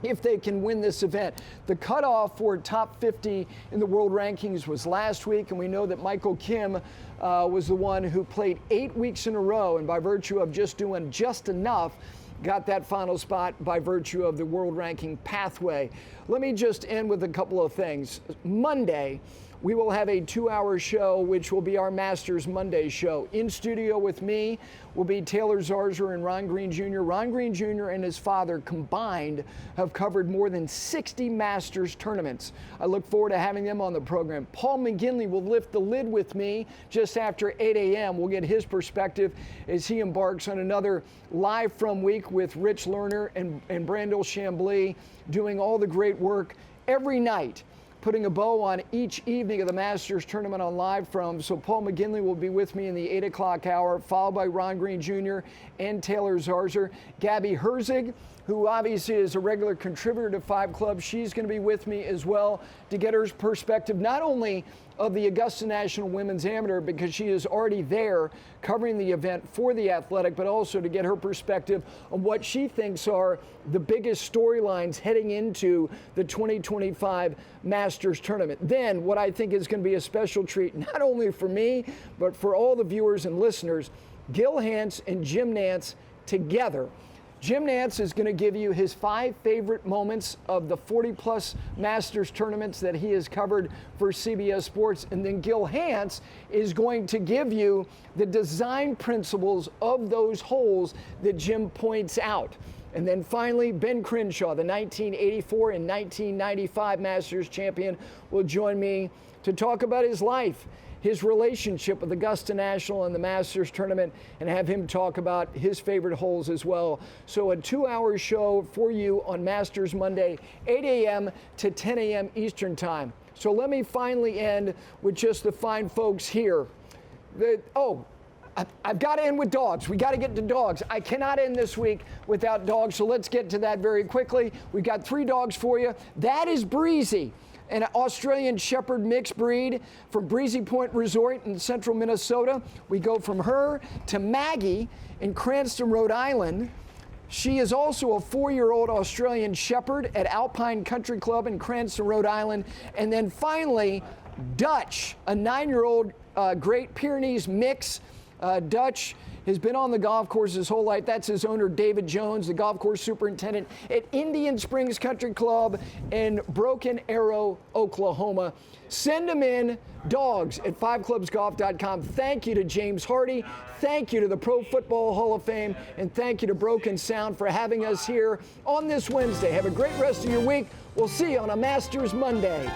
if they can win this event. The cutoff for top 50 in the world rankings was last week, and we know that Michael Kim was the one who played 8 weeks in a row, and by virtue of just doing just enough, got that final spot by virtue of the world ranking pathway. Let me just end with a couple of things. Monday, we will have a 2-hour show, which will be our Masters Monday show. In studio with me will be Taylor Zarzour and Ron Green Jr. Ron Green Jr. and his father combined have covered more than 60 Masters tournaments. I look forward to having them on the program. Paul McGinley will lift the lid with me just after 8 a.m. We'll get his perspective as he embarks on another live from week with Rich Lerner and Brandel Chambly doing all the great work every night, putting a bow on each evening of the Masters tournament on Live From. So Paul McGinley will be with me in the 8 o'clock hour, followed by Ron Green Jr. and Taylor Zarzour. Gabby Herzig, who obviously is a regular contributor to 5 Club, she's going to be with me as well to get her perspective, not only of the Augusta National Women's Amateur because she is already there covering the event for The Athletic, but also to get her perspective on what she thinks are the biggest storylines heading into the 2025 Masters Tournament. Then what I think is going to be a special treat, not only for me, but for all the viewers and listeners, Gil Hanse and Jim Nantz together. Jim Nantz is going to give you his 5 favorite moments of the 40-plus Masters tournaments that he has covered for CBS Sports. And then Gil Hanse is going to give you the design principles of those holes that Jim points out. And then finally, Ben Crenshaw, the 1984 and 1995 Masters champion, will join me to talk about his life, his relationship with Augusta National and the Masters Tournament, and have him talk about his favorite holes as well. So a 2-hour show for you on Masters Monday, 8 a.m. to 10 a.m. Eastern Time. So let me finally end with just the fine folks here. I've got to end with dogs. We got to get to dogs. I cannot end this week without dogs, so let's get to that very quickly. We've got 3 dogs for you. That is Breezy, an Australian Shepherd mixed breed from Breezy Point Resort in central Minnesota. We go from her to Maggie in Cranston, Rhode Island. She is also a 4-year-old Australian Shepherd at Alpine Country Club in Cranston, Rhode Island. And then finally, Dutch, a 9-year-old Great Pyrenees mix. Dutch has been on the golf course his whole life. That's his owner, David Jones, the golf course superintendent at Indian Springs Country Club in Broken Arrow, Oklahoma. Send them in, dogs at 5clubsgolf.com. Thank you to James Hardie. Thank you to the Pro Football Hall of Fame. And thank you to Broken Sound for having us here on this Wednesday. Have a great rest of your week. We'll see you on a Masters Monday.